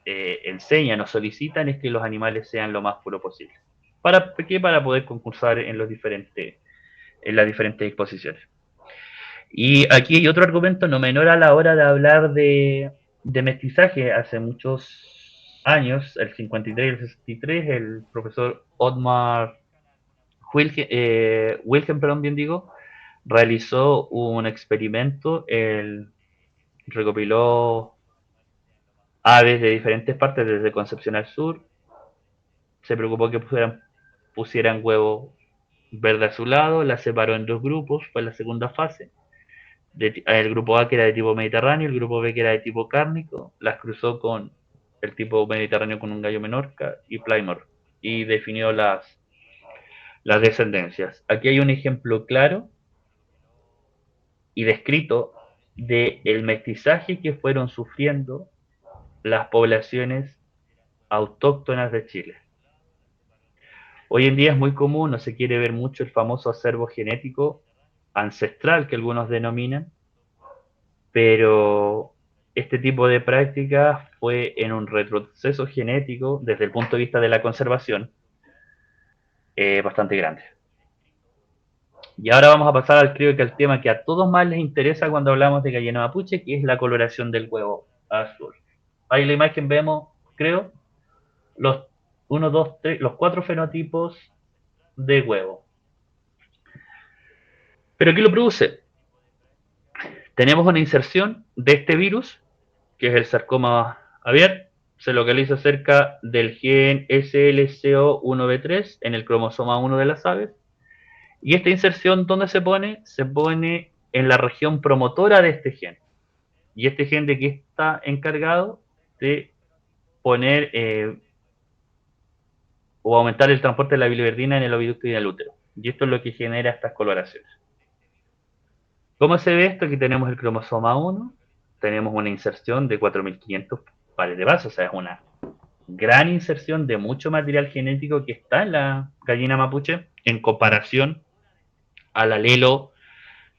enseñan o solicitan es que los animales sean lo más puro posible. ¿Para qué? Para poder concursar en en las diferentes exposiciones. Y aquí hay otro argumento no menor a la hora de hablar de mestizaje. Hace muchos años, el 53 y el 63, el profesor Otmar Wilhelm, perdón, bien digo, realizó un experimento. Él recopiló aves de diferentes partes, desde Concepción al sur. Se preocupó que pusieran huevo verde a su lado, las separó en dos grupos, fue la segunda fase. El grupo A que era de tipo mediterráneo, el grupo B que era de tipo cárnico, las cruzó con el tipo mediterráneo con un gallo menorca y Plymouth, y definió las descendencias. Aquí hay un ejemplo claro y descrito de el mestizaje que fueron sufriendo las poblaciones autóctonas de Chile. Hoy en día es muy común, no se quiere ver mucho el famoso acervo genético ancestral que algunos denominan, pero este tipo de prácticas fue en un retroceso genético desde el punto de vista de la conservación bastante grande. Y ahora vamos a pasar creo que al tema que a todos más les interesa cuando hablamos de gallina mapuche, que es la coloración del huevo azul. Ahí en la imagen vemos, creo, los 1, 2, 3, los 4 fenotipos de huevo. ¿Pero qué lo produce? Tenemos una inserción de este virus, que es el sarcoma aviar, se localiza cerca del gen SLCO1B3 en el cromosoma 1 de las aves. Y esta inserción, ¿dónde se pone? Se pone en la región promotora de este gen. ¿Y este gen de qué está encargado? De poner o aumentar el transporte de la biliverdina en el oviducto y en el útero. Y esto es lo que genera estas coloraciones. ¿Cómo se ve esto? Aquí tenemos el cromosoma 1, tenemos una inserción de 4500 pares de bases, o sea, es una gran inserción de mucho material genético que está en la gallina mapuche en comparación al alelo,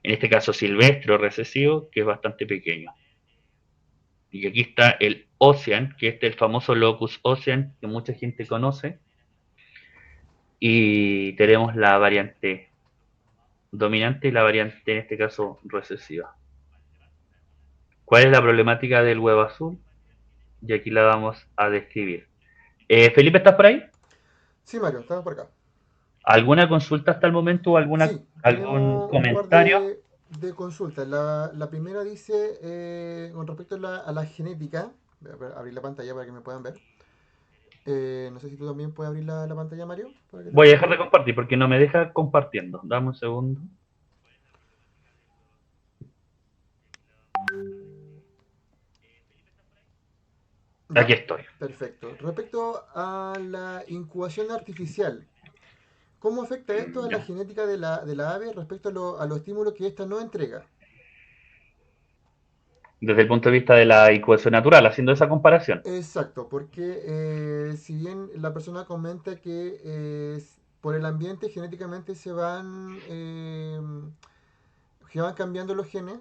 en este caso silvestre o recesivo, que es bastante pequeño. Y aquí está el Ocean, que este es el famoso locus Ocean que mucha gente conoce, y tenemos la variante dominante y la variante, en este caso, recesiva. ¿Cuál es la problemática del huevo azul? Y aquí la vamos a describir. Felipe, ¿estás por ahí? Sí, Mario, estamos por acá. ¿Alguna consulta hasta el momento o Sí, algún tenemos un par comentario? de consultas. La primera dice, con respecto a a la genética, voy a abrir la pantalla para que me puedan ver. No sé si tú también puedes abrir la pantalla, Mario, para que te Voy a puedan dejar ver. de compartir porque no me deja compartiendo. Dame un segundo. Ya, Aquí estoy. perfecto. Respecto a la incubación artificial, ¿cómo afecta esto a la Ya. genética de la ave respecto a los estímulos que ésta no entrega? Desde el punto de vista de la incubación natural, haciendo esa comparación. Exacto, porque si bien la persona comenta que por el ambiente genéticamente se van cambiando los genes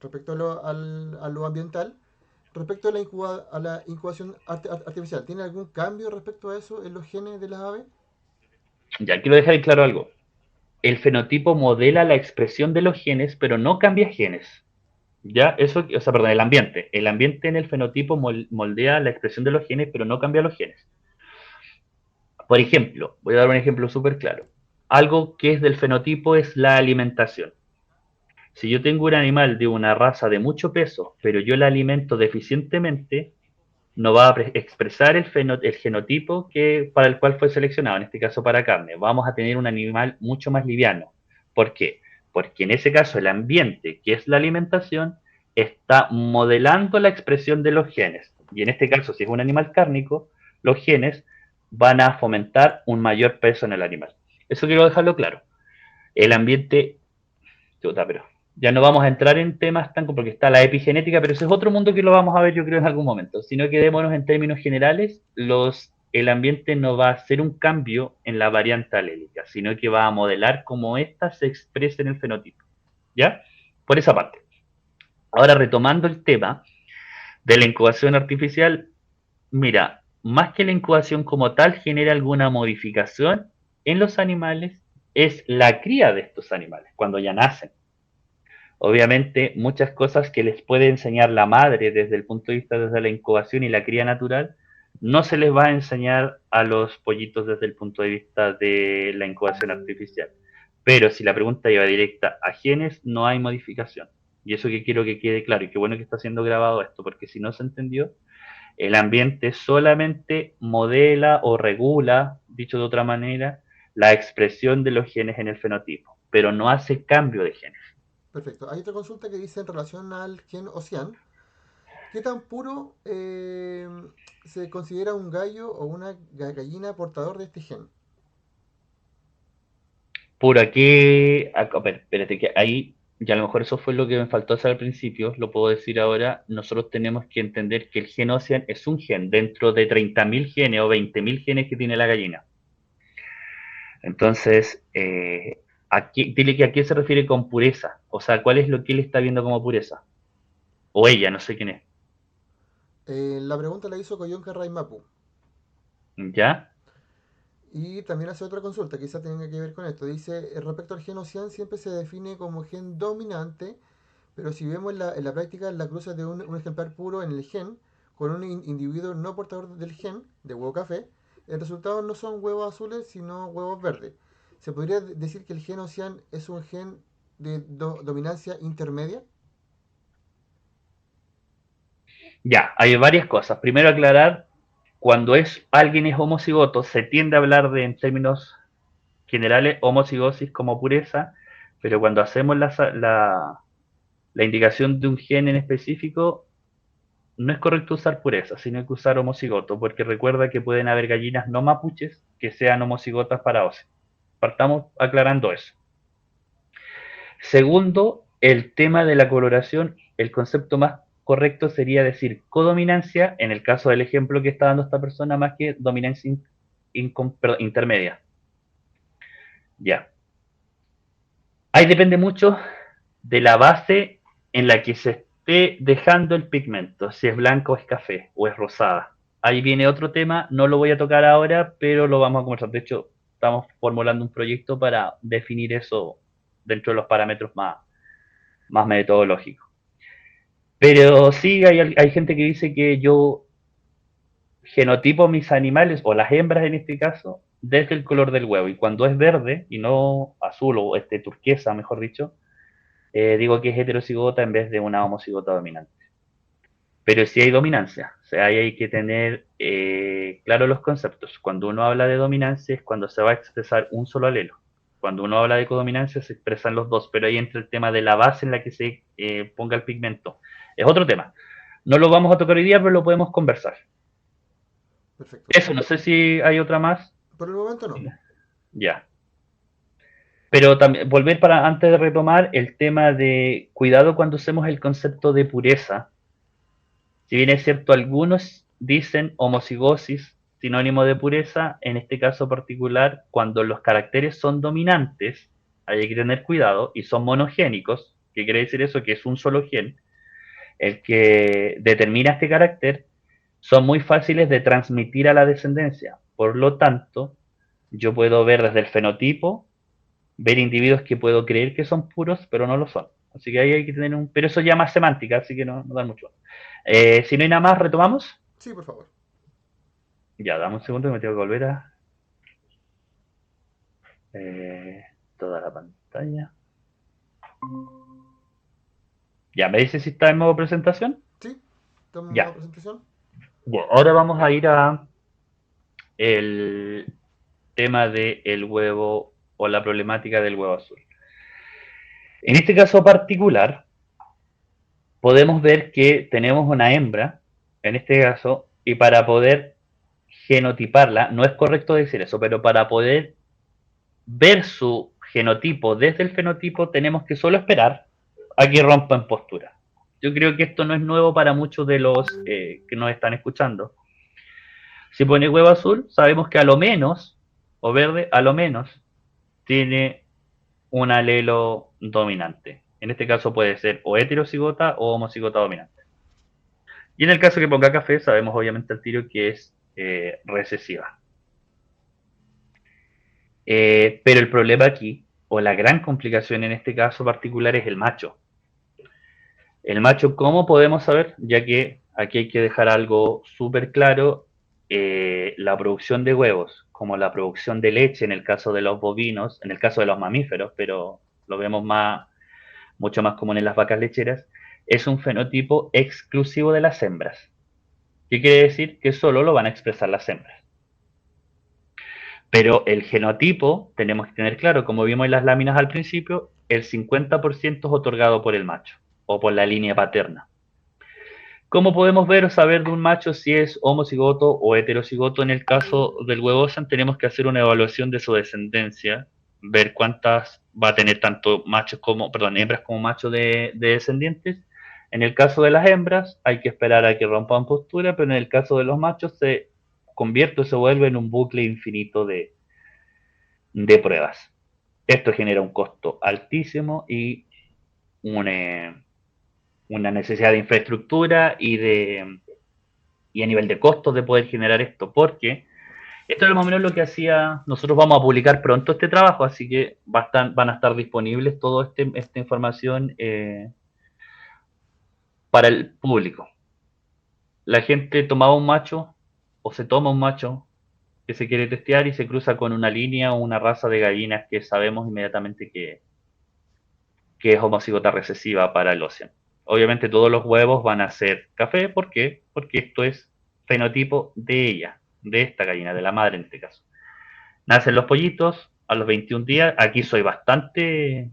respecto a lo ambiental, respecto a a la incubación artificial, ¿tiene algún cambio respecto a eso en los genes de las aves? Ya quiero dejar en claro algo. El fenotipo modela la expresión de los genes, pero no cambia genes. Ya, eso, o sea, perdón, el ambiente. El ambiente en el fenotipo moldea la expresión de los genes, pero no cambia los genes. Por ejemplo, voy a dar un ejemplo súper claro. Algo que es del fenotipo es la alimentación. Si yo tengo un animal de una raza de mucho peso, pero yo la alimento deficientemente, no va a expresar el genotipo que, para el cual fue seleccionado, en este caso para carne. Vamos a tener un animal mucho más liviano. ¿Por qué? Porque en ese caso el ambiente, que es la alimentación, está modelando la expresión de los genes. Y en este caso, si es un animal cárnico, los genes van a fomentar un mayor peso en el animal. Eso quiero dejarlo claro. El ambiente, chuta, pero ya no vamos a entrar en temas tan porque está la epigenética, pero ese es otro mundo que lo vamos a ver yo creo en algún momento, sino quedémonos en términos generales, el ambiente no va a hacer un cambio en la variante alélica, sino que va a modelar cómo ésta se expresa en el fenotipo, ¿ya? Por esa parte. Ahora retomando el tema de la incubación artificial, mira, más que la incubación como tal genera alguna modificación en los animales, es la cría de estos animales, cuando ya nacen. Obviamente, muchas cosas que les puede enseñar la madre desde el punto de vista desde la incubación y la cría natural, no se les va a enseñar a los pollitos desde el punto de vista de la incubación artificial. Pero si la pregunta iba directa a genes, no hay modificación. Y eso que quiero que quede claro, y qué bueno que está siendo grabado esto, porque si no se entendió, el ambiente solamente modela o regula, dicho de otra manera, la expresión de los genes en el fenotipo, pero no hace cambio de genes. Perfecto. Hay otra consulta que dice en relación al gen Ocean, ¿qué tan puro se considera un gallo o una gallina portador de este gen? Por aquí, a ver, espérate, que ahí, ya a lo mejor eso fue lo que me faltó hacer al principio, lo puedo decir ahora, nosotros tenemos que entender que el gen Ocean es un gen dentro de 30.000 genes o 20.000 genes que tiene la gallina. Entonces, aquí, dile que a qué se refiere con pureza, o sea, cuál es lo que él está viendo como pureza, o ella, no sé quién es, La pregunta la hizo Coyonca Raimapu. ¿ya? Y también hace otra consulta, quizá tenga que ver con esto. Dice, respecto al gen Ocean siempre se define como gen dominante, pero si vemos en la práctica la cruza de un ejemplar puro en el gen con un individuo no portador del gen, de huevo café, el resultado no son huevos azules, sino huevos verdes. ¿Se podría decir que el gen Ocean es un gen de dominancia intermedia? Ya, hay varias cosas. Primero aclarar, cuando alguien es homocigoto, se tiende a hablar de, en términos generales, homocigosis como pureza, pero cuando hacemos la indicación de un gen en específico, no es correcto usar pureza, sino que usar homocigoto, porque recuerda que pueden haber gallinas no mapuches que sean homocigotas para OCE. Partamos aclarando eso. Segundo, el tema de la coloración, el concepto más correcto sería decir codominancia, en el caso del ejemplo que está dando esta persona, más que dominancia intermedia. Ya. Ahí depende mucho de la base en la que se esté dejando el pigmento, si es blanco o es café o es rosada. Ahí viene otro tema, no lo voy a tocar ahora, pero lo vamos a conversar. De hecho, estamos formulando un proyecto para definir eso dentro de los parámetros más metodológicos. Pero sí, hay gente que dice que yo genotipo mis animales, o las hembras en este caso, desde el color del huevo. Y cuando es verde, y no azul o turquesa, mejor dicho, digo que es heterocigota en vez de una homocigota dominante. Pero sí hay dominancia, o sea, ahí hay que tener claro los conceptos. Cuando uno habla de dominancia es cuando se va a expresar un solo alelo. Cuando uno habla de codominancia se expresan los dos, pero ahí entra el tema de la base en la que se ponga el pigmento. Es otro tema. No lo vamos a tocar hoy día, pero lo podemos conversar. Perfecto. Eso, no sé si hay otra más. Por el momento no. Ya. Pero también, volver para, antes de retomar, el tema de cuidado cuando usemos el concepto de pureza. Si bien es cierto, algunos dicen homocigosis, sinónimo de pureza, en este caso particular, cuando los caracteres son dominantes, hay que tener cuidado, y son monogénicos, ¿qué quiere decir eso? Que es un solo gen, el que determina este carácter, son muy fáciles de transmitir a la descendencia. Por lo tanto, yo puedo ver desde el fenotipo, ver individuos que puedo creer que son puros, pero no lo son. Así que ahí hay que tener un... Pero eso ya más semántica, así que no da mucho. Si no hay nada más, retomamos. Sí, por favor. Ya, dame un segundo que me tengo que volver a... eh, toda la pantalla. Ya, ¿me dice si está en modo presentación? Sí, estamos en modo Ya. presentación. Bueno, ahora vamos a ir a el tema del huevo o la problemática del huevo azul. En este caso particular, podemos ver que tenemos una hembra, en este caso, y para poder genotiparla, no es correcto decir eso, pero para poder ver su genotipo desde el fenotipo, tenemos que solo esperar a que rompa en postura. Yo creo que esto no es nuevo para muchos de los que nos están escuchando. Si pone huevo azul, sabemos que a lo menos, o verde, a lo menos, tiene un alelo dominante. En este caso puede ser o heterocigota o homocigota dominante. Y en el caso que ponga café, sabemos obviamente al tiro que es recesiva. Pero el problema aquí, o la gran complicación en este caso particular, es el macho. El macho, ¿cómo podemos saber? Ya que aquí hay que dejar algo súper claro, la producción de huevos, como la producción de leche en el caso de los bovinos, en el caso de los mamíferos, pero lo vemos mucho más común en las vacas lecheras, es un fenotipo exclusivo de las hembras. ¿Qué quiere decir? Que solo lo van a expresar las hembras. Pero el genotipo, tenemos que tener claro, como vimos en las láminas al principio, el 50% es otorgado por el macho o por la línea paterna. ¿Cómo podemos ver o saber de un macho si es homocigoto o heterocigoto? En el caso del huevosan tenemos que hacer una evaluación de su descendencia, ver cuántas va a tener tanto machos como, perdón, hembras como machos de descendientes. En el caso de las hembras hay que esperar a que rompan postura, pero en el caso de los machos se convierte o se vuelve en un bucle infinito de pruebas. Esto genera un costo altísimo y una, una necesidad de infraestructura y a nivel de costos de poder generar esto, porque esto es más o menos lo que hacía, nosotros vamos a publicar pronto este trabajo, así que van a estar disponibles toda esta información para el público. La gente tomaba un macho o se toma un macho que se quiere testear y se cruza con una línea o una raza de gallinas que sabemos inmediatamente que es homocigota recesiva para el Ocean. Obviamente todos los huevos van a ser café, ¿por qué? Porque esto es fenotipo de ella, de esta gallina, de la madre en este caso. Nacen los pollitos a los 21 días, aquí soy bastante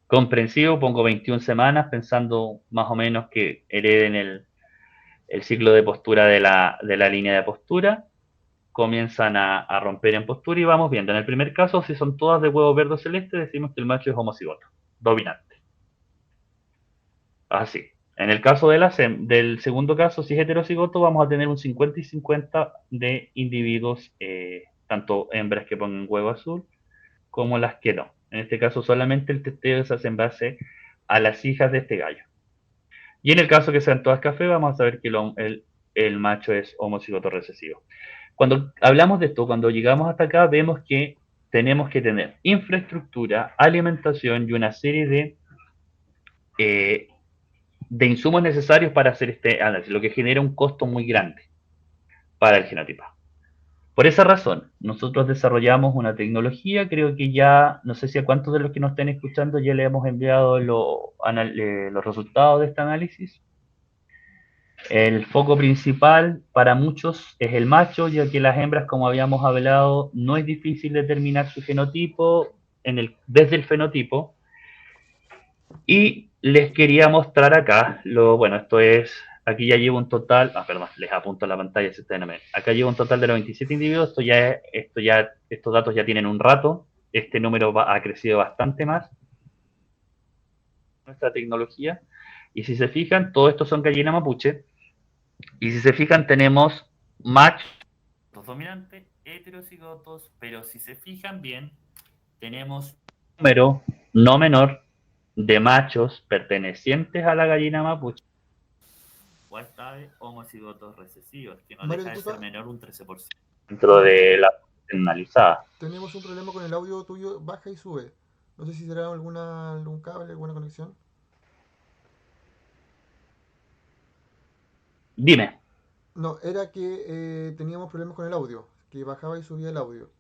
comprensivo, pongo 21 semanas pensando más o menos que hereden el ciclo de postura de la línea de postura, comienzan a romper en postura y vamos viendo. En el primer caso, si son todas de huevo verde o celeste, decimos que el macho es homocigoto, dominante. Así. En el caso del segundo caso, si es heterocigoto, vamos a tener un 50 y 50 de individuos, tanto hembras que pongan huevo azul como las que no. En este caso, solamente el testeo se hace en base a las hijas de este gallo. Y en el caso que sean todas café, vamos a saber que el macho es homocigoto recesivo. Cuando hablamos de esto, cuando llegamos hasta acá, vemos que tenemos que tener infraestructura, alimentación y una serie eh, de insumos necesarios para hacer este análisis, lo que genera un costo muy grande para el genotipado. Por esa razón, nosotros desarrollamos una tecnología, creo que ya, no sé si a cuántos de los que nos estén escuchando ya le hemos enviado los resultados de este análisis. El foco principal para muchos es el macho, ya que las hembras, como habíamos hablado, no es difícil determinar su genotipo desde el fenotipo. Y les quería mostrar acá, bueno, esto es Aquí ya llevo un total, perdón, les apunto a la pantalla si ustedes no me ven. Acá llevo un total de 97 individuos, estos datos ya tienen un rato, este número ha crecido bastante más, nuestra tecnología, y si se fijan, todos estos son gallina mapuche, y si se fijan tenemos machos dominantes, heterocigotos, pero si se fijan bien, tenemos un número no menor de machos pertenecientes a la gallina mapuche o esta de homocigotos recesivos, que no Mario, deja de ser disculpa, menor un 13% dentro de la analizada. tenemos un problema con el audio tuyo, baja y sube. No sé si será algún cable, alguna conexión. Dime, No, era que teníamos problemas con el audio, que bajaba y subía el audio.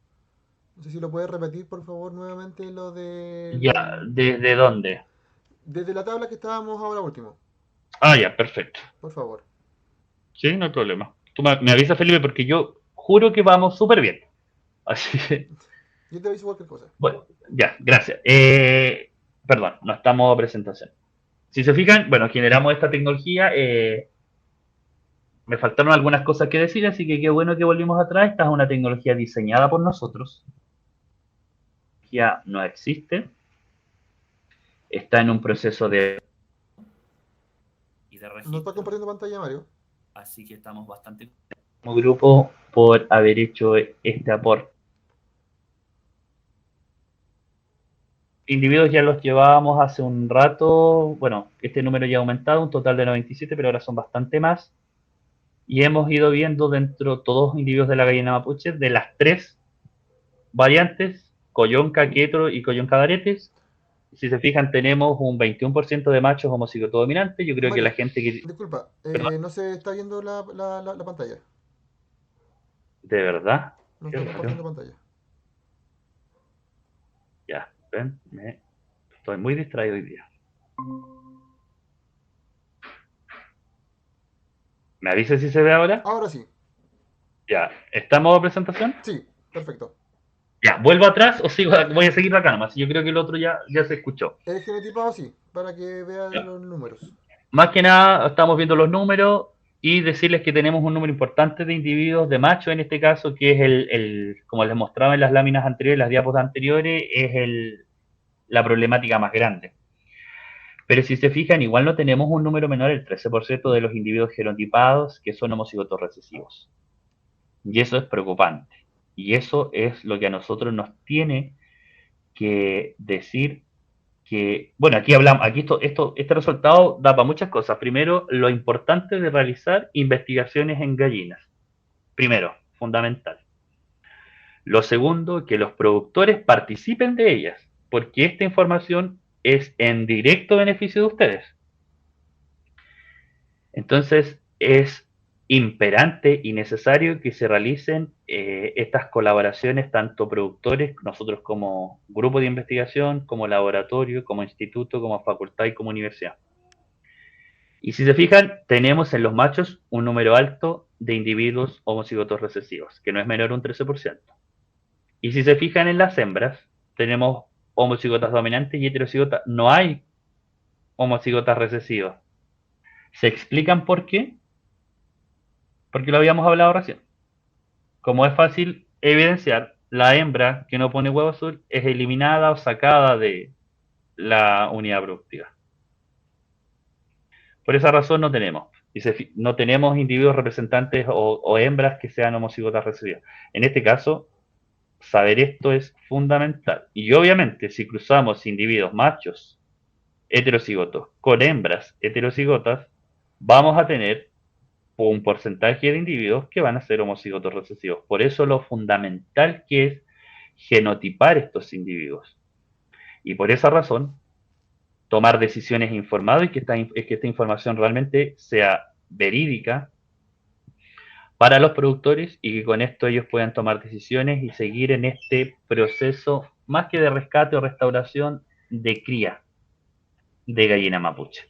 No sé si lo puedes repetir, por favor, nuevamente lo de ya, ¿desde dónde? desde la tabla que estábamos ahora último, Ah, ya, perfecto. por favor. Sí, no hay problema. Tú me avisas, Felipe, porque yo juro que vamos súper bien. Así que, Yo te aviso cualquier cosa. bueno, ya, gracias. Perdón, no estamos a presentación. Si se fijan, bueno, generamos esta tecnología. Me faltaron algunas cosas que decir, así que qué bueno que volvimos atrás. Esta es una tecnología diseñada por nosotros. Ya no existe. Está en un proceso de y de ¿No está registro. compartiendo pantalla, Mario? Así que estamos bastante como grupo por haber hecho este aporte. Individuos ya los llevábamos hace un rato, bueno, este número ya ha aumentado, un total de 97, pero ahora son bastante más. Y hemos ido viendo dentro todos los individuos de la gallina mapuche, de las tres variantes, Coyonca, Quetro y Coyonca de Aretes. Si se fijan, tenemos un 21% de machos homocigoto dominantes. Yo creo que la Mario, gente que... disculpa, Perdón, no se está viendo la pantalla. ¿de verdad? No Qué está raro. compartiendo pantalla. Ya, ven, estoy muy distraído hoy día. ¿Me avisa si se ve ahora? Ahora sí, Ya, ¿estamos en presentación? sí, perfecto. Ya, ¿vuelvo atrás o sigo, voy a seguir acá nomás? Yo creo que el otro ya se escuchó. El genotipado sí, para que vean Ya. los números. Más que nada, estamos viendo los números y decirles que tenemos un número importante de individuos, de machos en este caso, que es como les mostraba en las láminas anteriores, las diapos anteriores, es la problemática más grande. Pero si se fijan, igual no tenemos un número menor, el 13% de los individuos genotipados que son homocigotos recesivos. Y eso es preocupante. Y eso es lo que a nosotros nos tiene que decir que, bueno, aquí hablamos, este resultado da para muchas cosas. Primero, lo importante de realizar investigaciones en gallinas. Primero, fundamental. Lo segundo, que los productores participen de ellas, porque esta información es en directo beneficio de ustedes. Entonces, es imperante y necesario que se realicen estas colaboraciones, tanto productores, nosotros como grupo de investigación, como laboratorio, como instituto, como facultad y como universidad. Y si se fijan, tenemos en los machos un número alto de individuos homocigotos recesivos, que no es menor a un 13%. Y si se fijan en las hembras, tenemos homocigotas dominantes y heterocigotas. No hay homocigotas recesivas. ¿Se explican por qué? Porque lo habíamos hablado recién. Como es fácil evidenciar, la hembra que no pone huevo azul es eliminada o sacada de la unidad productiva. Por esa razón no tenemos. No tenemos individuos representantes o hembras que sean homocigotas recesivas. En este caso, saber esto es fundamental. Y obviamente, si cruzamos individuos machos heterocigotos con hembras heterocigotas, vamos a tener un porcentaje de individuos que van a ser homocigotos recesivos. Por eso lo fundamental que es genotipar estos individuos. Y por esa razón, tomar decisiones informadas y que esta información realmente sea verídica para los productores y que con esto ellos puedan tomar decisiones y seguir en este proceso más que de rescate o restauración de cría de gallina mapuche.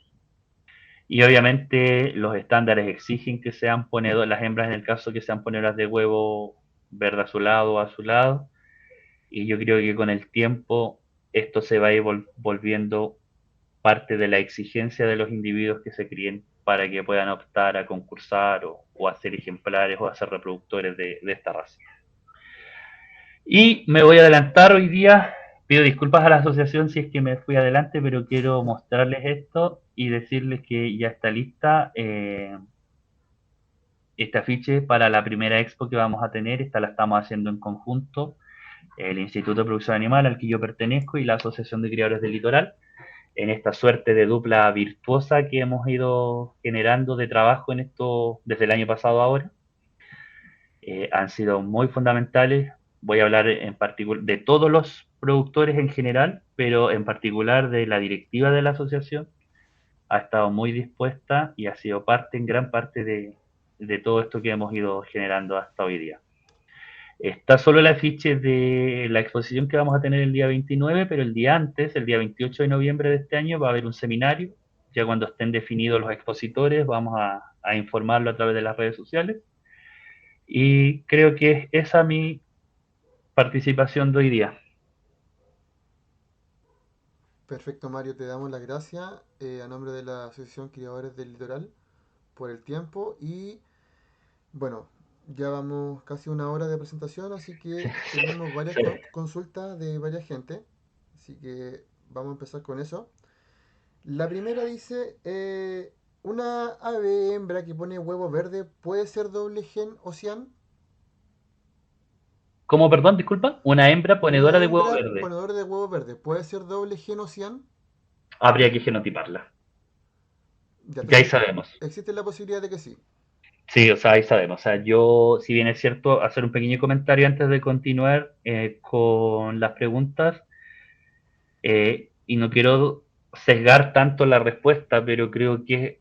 Y obviamente los estándares exigen que sean ponedoras, las hembras en el caso que sean ponedoras de huevo verde azulado o azulado. Y yo creo que con el tiempo esto se va a ir volviendo parte de la exigencia de los individuos que se críen para que puedan optar a concursar o a ser ejemplares o a ser reproductores de esta raza. Y me voy a adelantar hoy día, pido disculpas a la asociación si es que me fui adelante, pero quiero mostrarles esto y decirles que ya está lista este afiche para la primera expo que vamos a tener. Esta la estamos haciendo en conjunto, el Instituto de Producción Animal al que yo pertenezco y la Asociación de Criadores del Litoral, en esta suerte de dupla virtuosa que hemos ido generando de trabajo en esto desde el año pasado a ahora. Han sido muy fundamentales. Voy a hablar en particular de todos los productores en general, pero en particular de la directiva de la asociación. Ha estado muy dispuesta y ha sido parte, en gran parte, de todo esto que hemos ido generando hasta hoy día. Está solo el afiche de la exposición que vamos a tener el día 29, pero el día antes, el día 28 de noviembre de este año, va a haber un seminario. Ya cuando estén definidos los expositores, vamos a informarlo a través de las redes sociales. Y creo que es esa mi participación de hoy día. Perfecto, Mario, te damos las gracias a nombre de la Asociación Criadores del Litoral por el tiempo y bueno, ya vamos casi una hora de presentación, así que tenemos varias Sí. consultas de varias gente, así que vamos a empezar con eso. La primera dice, ¿una ave hembra que pone huevo verde puede ser doble gen o cian? Como, perdón, disculpa, una hembra Una ponedora de huevo hembra verde. ponedora de huevo verde puede ser doble gen o cian. Habría que genotiparla. Ya, Ya ahí entonces sabemos. existe la posibilidad de que sí. Sí, o sea, ahí sabemos. O sea, yo, si bien es cierto, hacer un pequeño comentario antes de continuar con las preguntas, y no quiero sesgar tanto la respuesta, pero creo que,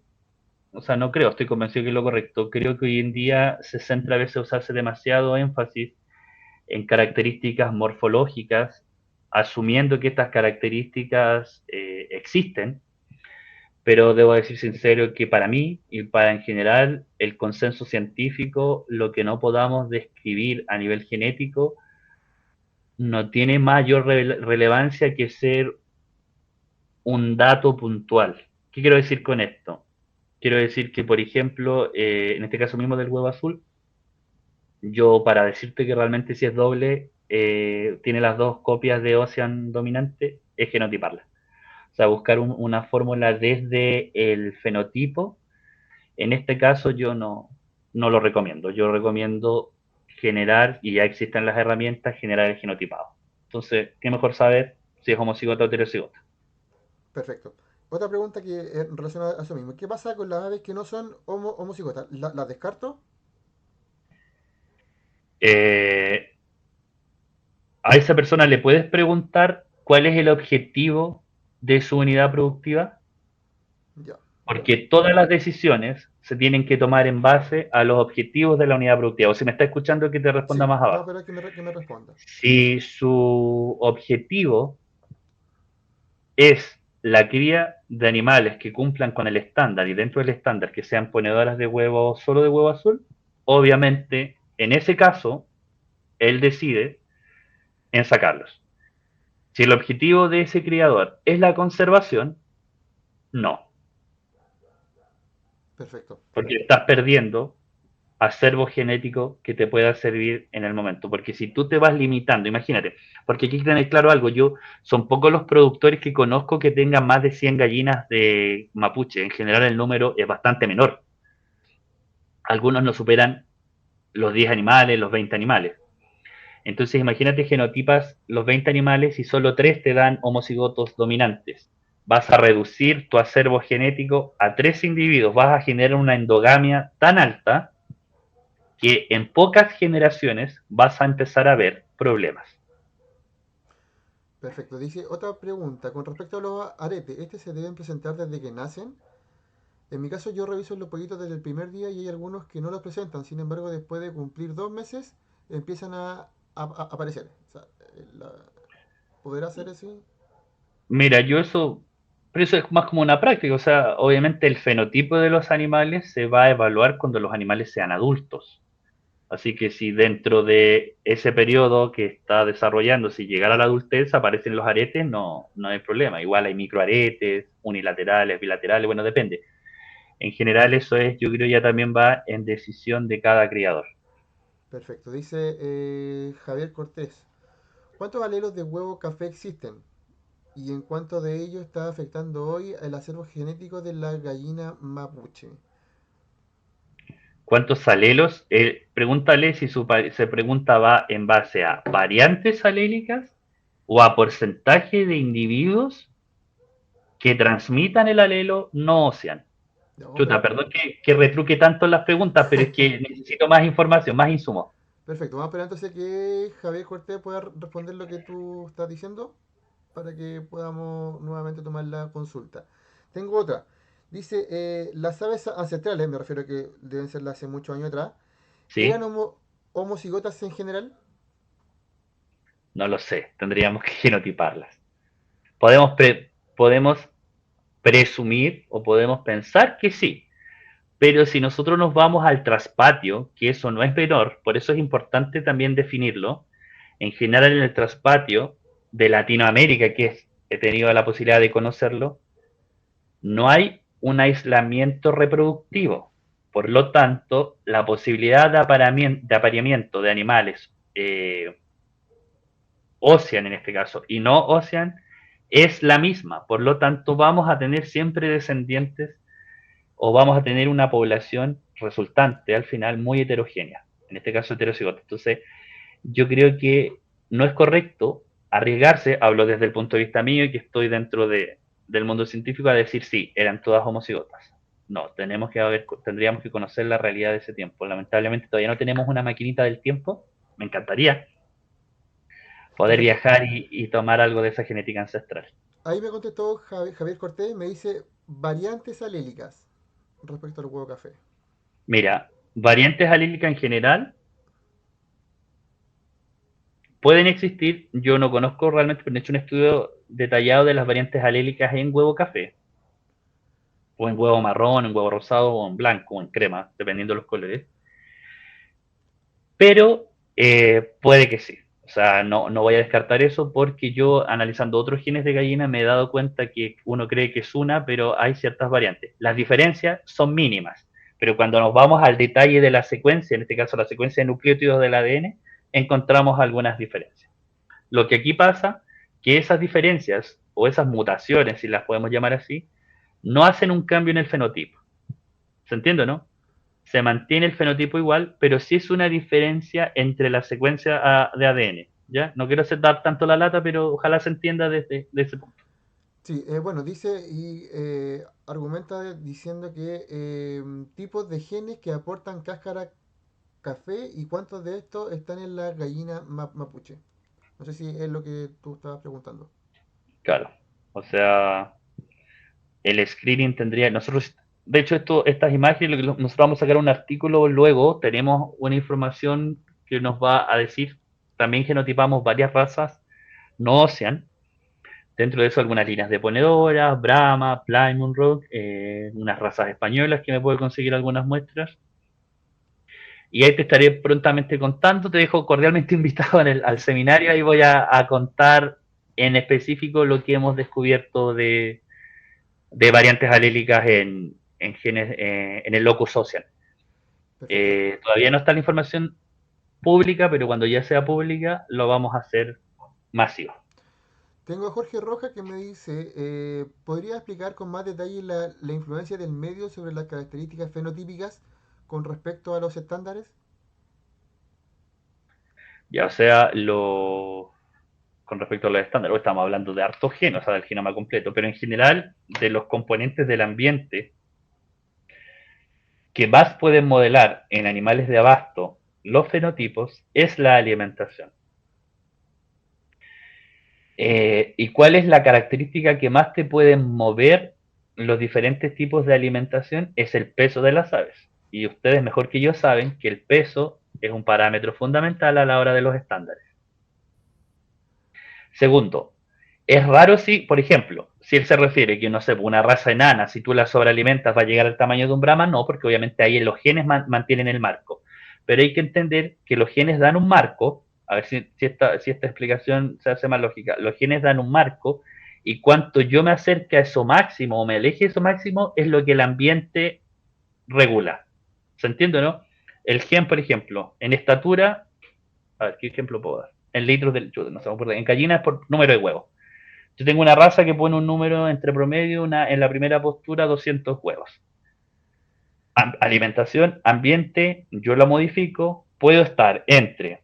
o sea, no creo, estoy convencido que es lo correcto. Creo que hoy en día se centra a veces usarse demasiado énfasis en características morfológicas, asumiendo que estas características existen, pero debo decir sincero que para mí y para en general el consenso científico, lo que no podamos describir a nivel genético no tiene mayor relevancia que ser un dato puntual. ¿Qué quiero decir con esto? Quiero decir que, por ejemplo, en este caso mismo del huevo azul, yo para decirte que realmente si es doble, tiene las dos copias de Ocean dominante, es genotiparla. O sea, buscar una fórmula desde el fenotipo. En este caso yo no lo recomiendo. Yo recomiendo generar, y ya existen las herramientas, generar el genotipado. Entonces, ¿qué mejor saber si es homocigota o heterocigota? Perfecto. Otra pregunta que relaciona a eso mismo. ¿Qué pasa con las aves que no son homocigotas? ¿Las descarto? Eh, a esa persona le puedes preguntar cuál es el objetivo de su unidad productiva, Ya. porque todas las decisiones se tienen que tomar en base a los objetivos de la unidad productiva. O si me está escuchando, que te responda Sí, más no, abajo. pero que me responda. Si su objetivo es la cría de animales que cumplan con el estándar y dentro del estándar que sean ponedoras de huevo solo de huevo azul, obviamente en ese caso él decide en sacarlos. Si el objetivo de ese criador es la conservación, no, Perfecto. porque estás perdiendo acervo genético que te pueda servir en el momento. Porque si tú te vas limitando, imagínate, porque aquí hay que tener claro algo, yo son pocos los productores que conozco que tengan más de 100 gallinas de mapuche, en general el número es bastante menor. Algunos no superan los 10 animales, los 20 animales. Entonces imagínate genotipas los 20 animales y solo 3 te dan homocigotos dominantes. Vas a reducir tu acervo genético a 3 individuos, vas a generar una endogamia tan alta que en pocas generaciones vas a empezar a ver problemas. Perfecto. Dice otra pregunta. Con respecto a los aretes, ¿estos se deben presentar desde que nacen? En mi caso yo reviso los pollitos desde el primer día y hay algunos que no los presentan. Sin embargo, después de cumplir 2 meses, empiezan a aparecer. O sea, ¿poder hacer así? Mira, yo eso, pero eso es más como una práctica, o sea, obviamente el fenotipo de los animales se va a evaluar cuando los animales sean adultos. Así que si dentro de ese periodo que está desarrollando, si llegara a la adultez, aparecen los aretes, no hay problema. Igual hay microaretes, unilaterales, bilaterales, bueno, depende. En general eso es, yo creo ya también va en decisión de cada criador. Perfecto. Dice Javier Cortés. ¿Cuántos alelos de huevo café existen? ¿Y en cuánto de ellos está afectando hoy el acervo genético de la gallina mapuche? ¿Cuántos alelos? Pregúntale si se pregunta va en base a variantes alélicas o a porcentaje de individuos que transmitan el alelo no ósean. No, Chuta, pero perdón que retruque tanto las preguntas, pero es que necesito más información, más insumos. perfecto. Vamos a esperar entonces que Javier Cortés pueda responder lo que tú estás diciendo para que podamos nuevamente tomar la consulta. Tengo otra. Dice, las aves ancestrales, me refiero a que deben ser las hace muchos años atrás, ¿eran ¿Sí? homocigotas en general? No lo sé, tendríamos que genotiparlas. Podemos presumir o podemos pensar que sí, pero si nosotros nos vamos al traspatio, que eso no es menor, por eso es importante también definirlo, en general en el traspatio de Latinoamérica, que he tenido la posibilidad de conocerlo, no hay un aislamiento reproductivo. Por lo tanto, la posibilidad de apareamiento de animales Ocean en este caso y no Ocean es la misma. Por lo tanto, vamos a tener siempre descendientes o vamos a tener una población resultante al final muy heterogénea, en este caso heterocigota. Entonces, yo creo que no es correcto arriesgarse, hablo desde el punto de vista mío y que estoy dentro del mundo científico, a decir sí, eran todas homocigotas. No, tendríamos que conocer la realidad de ese tiempo. Lamentablemente todavía no tenemos una maquinita del tiempo. Me encantaría poder Perfecto. viajar y tomar algo de esa genética ancestral. Ahí me contestó Javier Cortés, me dice variantes alélicas respecto al huevo café. Mira, variantes alílicas en general pueden existir. Yo no conozco realmente, pero he hecho un estudio detallado de las variantes alílicas en huevo café, o en huevo marrón, en huevo rosado, o en blanco, o en crema, dependiendo de los colores. Pero puede que sí. O sea, no voy a descartar eso porque yo, analizando otros genes de gallina, me he dado cuenta que uno cree que es una, pero hay ciertas variantes. Las diferencias son mínimas, pero cuando nos vamos al detalle de la secuencia, en este caso la secuencia de nucleótidos del ADN, encontramos algunas diferencias. Lo que aquí pasa, que esas diferencias o esas mutaciones, si las podemos llamar así, no hacen un cambio en el fenotipo. ¿Se entiende, no? Se mantiene el fenotipo igual, pero sí es una diferencia entre la secuencia de ADN. ¿Ya? No quiero hacer dar tanto la lata, pero ojalá se entienda desde ese punto. Sí, bueno, dice y argumenta diciendo que tipos de genes que aportan cáscara café y cuántos de estos están en la gallina mapuche. No sé si es lo que tú estabas preguntando. Claro. O sea, el screening tendría. Nosotros, de hecho, estas imágenes, nosotros vamos a sacar un artículo luego, tenemos una información que nos va a decir, también genotipamos varias razas no Ocean. Dentro de eso, algunas líneas de ponedoras, Brahma, Plymouth Rock, unas razas españolas que me puedo conseguir algunas muestras. Y ahí te estaré prontamente contando. Te dejo cordialmente invitado al seminario. Ahí voy a contar en específico lo que hemos descubierto de variantes alélicas en genes en el locus social. Perfecto. Todavía no está la información pública, pero cuando ya sea pública lo vamos a hacer masivo. Tengo a Jorge Roja que me dice, ¿podría explicar con más detalle la influencia del medio sobre las características fenotípicas con respecto a los estándares? Ya sea con respecto a los estándares, estamos hablando de hartos genes, o sea, del genoma completo, pero en general de los componentes del ambiente que más pueden modelar en animales de abasto los fenotipos es la alimentación. ¿Y cuál es la característica que más te pueden mover los diferentes tipos de alimentación? Es el peso de las aves. Y ustedes mejor que yo saben que el peso es un parámetro fundamental a la hora de los estándares. Segundo, es raro si, por ejemplo, si él se refiere que, no sé, una raza enana, si tú la sobrealimentas va a llegar al tamaño de un Brahma, no, porque obviamente ahí los genes mantienen el marco. Pero hay que entender que los genes dan un marco, a ver si esta explicación se hace más lógica, los genes dan un marco y cuanto yo me acerque a eso máximo o me aleje de eso máximo es lo que el ambiente regula. ¿Se entiende, no? El gen, por ejemplo, en estatura, a ver, ¿qué ejemplo puedo dar? En litros del chudo, no se me acuerdo. En gallinas por número de huevos. Yo tengo una raza que pone un número entre promedio, en la primera postura, 200 huevos. Alimentación, ambiente, yo la modifico, puedo estar entre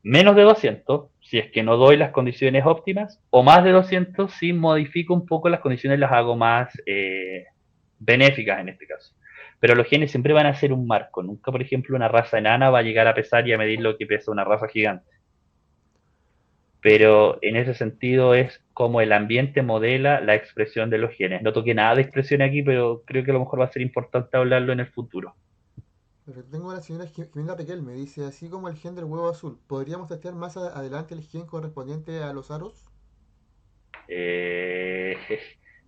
menos de 200 si es que no doy las condiciones óptimas, o más de 200 si modifico un poco las condiciones, las hago más benéficas en este caso. Pero los genes siempre van a ser un marco. Nunca, por ejemplo, una raza enana va a llegar a pesar y a medir lo que pesa una raza gigante. Perfecto. Pero en ese sentido es como el ambiente modela la expresión de los genes. No toqué nada de expresión aquí, pero creo que a lo mejor va a ser importante hablarlo en el futuro. Perfecto. Tengo a la señora Jimena Pequel, me dice, así como el gen del huevo azul, ¿podríamos testear más adelante el gen correspondiente a los aros? Eh,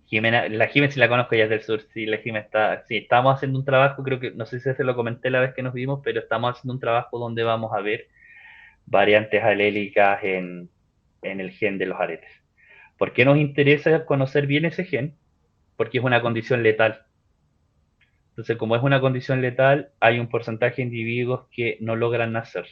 Jimena, la Jimena si la conozco ya es del sur, sí, la Jimena está, sí, estamos haciendo un trabajo, creo que, no sé si se lo comenté la vez que nos vimos, pero estamos haciendo un trabajo donde vamos a ver variantes alélicas en el gen de los aretes. ¿Por qué nos interesa conocer bien ese gen? Porque es una condición letal. Entonces, como es una condición letal, hay un porcentaje de individuos que no logran nacer.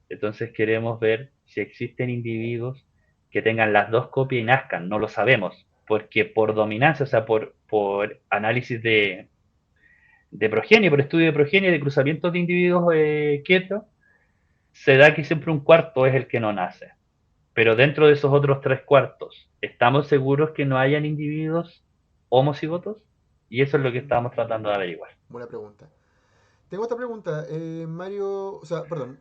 Entonces queremos ver si existen individuos que tengan las dos copias y nazcan. No lo sabemos, porque por dominancia, o sea, por análisis de progenie, por estudio de progenie, de cruzamientos de individuos quietos, se da que siempre un cuarto es el que no nace. Pero dentro de esos otros tres cuartos, ¿estamos seguros que no hayan individuos homocigotos? Y eso es lo que estamos tratando de averiguar. Buena pregunta. Tengo otra pregunta.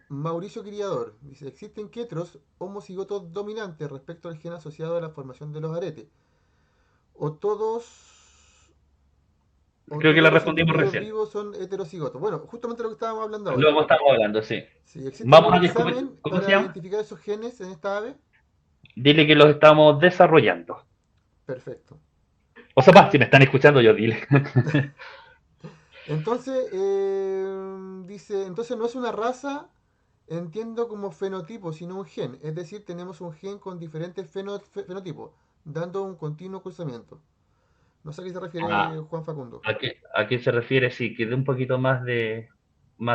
Mauricio Criador dice, ¿existen quetros homocigotos dominantes respecto al gen asociado a la formación de los aretes? ¿O todos, o Creo que la todos los respondimos individuos recién. vivos son heterocigotos? Bueno, justamente lo que estábamos hablando ahora. Luego estamos hablando, sí. Si existe Vamos algún a descubrir, examen ¿cómo se para llama? identificar esos genes en esta ave, Dile que los estamos desarrollando. perfecto. O sea, más, si me están escuchando, yo dile. Entonces, dice, entonces no es una raza, entiendo como fenotipo, sino un gen. Es decir, tenemos un gen con diferentes fenotipos, dando un continuo cruzamiento. No sé a qué se refiere Ah, Juan Facundo. ¿a qué se refiere? Sí, que dé un poquito más de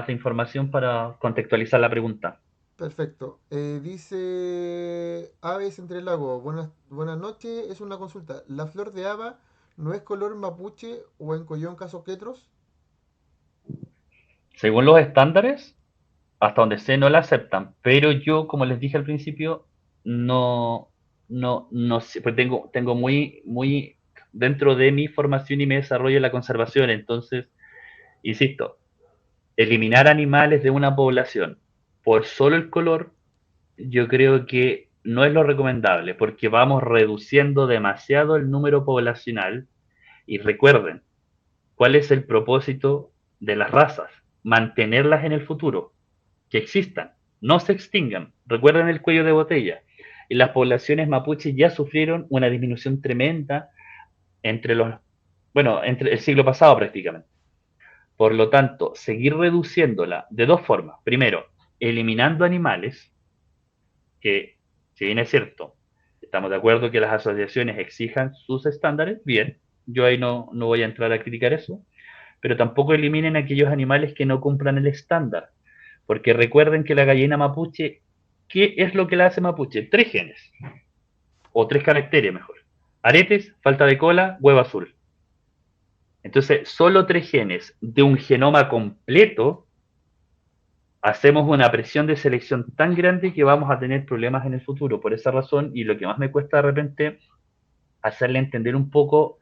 información para contextualizar la pregunta. Perfecto. Dice Aves entre el lago. Buenas noches. Es una consulta. ¿La flor de haba no es color mapuche o en collón casoquetros? Según los estándares, hasta donde sé, no la aceptan. Pero yo, como les dije al principio, no, no sé, pues tengo muy dentro de mi formación y mi desarrollo en la conservación. Entonces, insisto, eliminar animales de una población por solo el color, yo creo que no es lo recomendable, porque vamos reduciendo demasiado el número poblacional. Y recuerden, ¿cuál es el propósito de las razas? Mantenerlas en el futuro, que existan, no se extingan. Recuerden el cuello de botella. Y las poblaciones mapuches ya sufrieron una disminución tremenda entre entre el siglo pasado prácticamente. Por lo tanto, seguir reduciéndola de dos formas. Primero, eliminando animales, que si bien es cierto, estamos de acuerdo que las asociaciones exijan sus estándares, bien, yo ahí no voy a entrar a criticar eso, pero tampoco eliminen aquellos animales que no cumplan el estándar, porque recuerden que la gallina mapuche, ¿qué es lo que la hace mapuche? Tres genes, o tres caracteres mejor. Aretes, falta de cola, huevo azul. Entonces, solo tres genes de un genoma completo hacemos una presión de selección tan grande que vamos a tener problemas en el futuro. Por esa razón, y lo que más me cuesta de repente hacerle entender un poco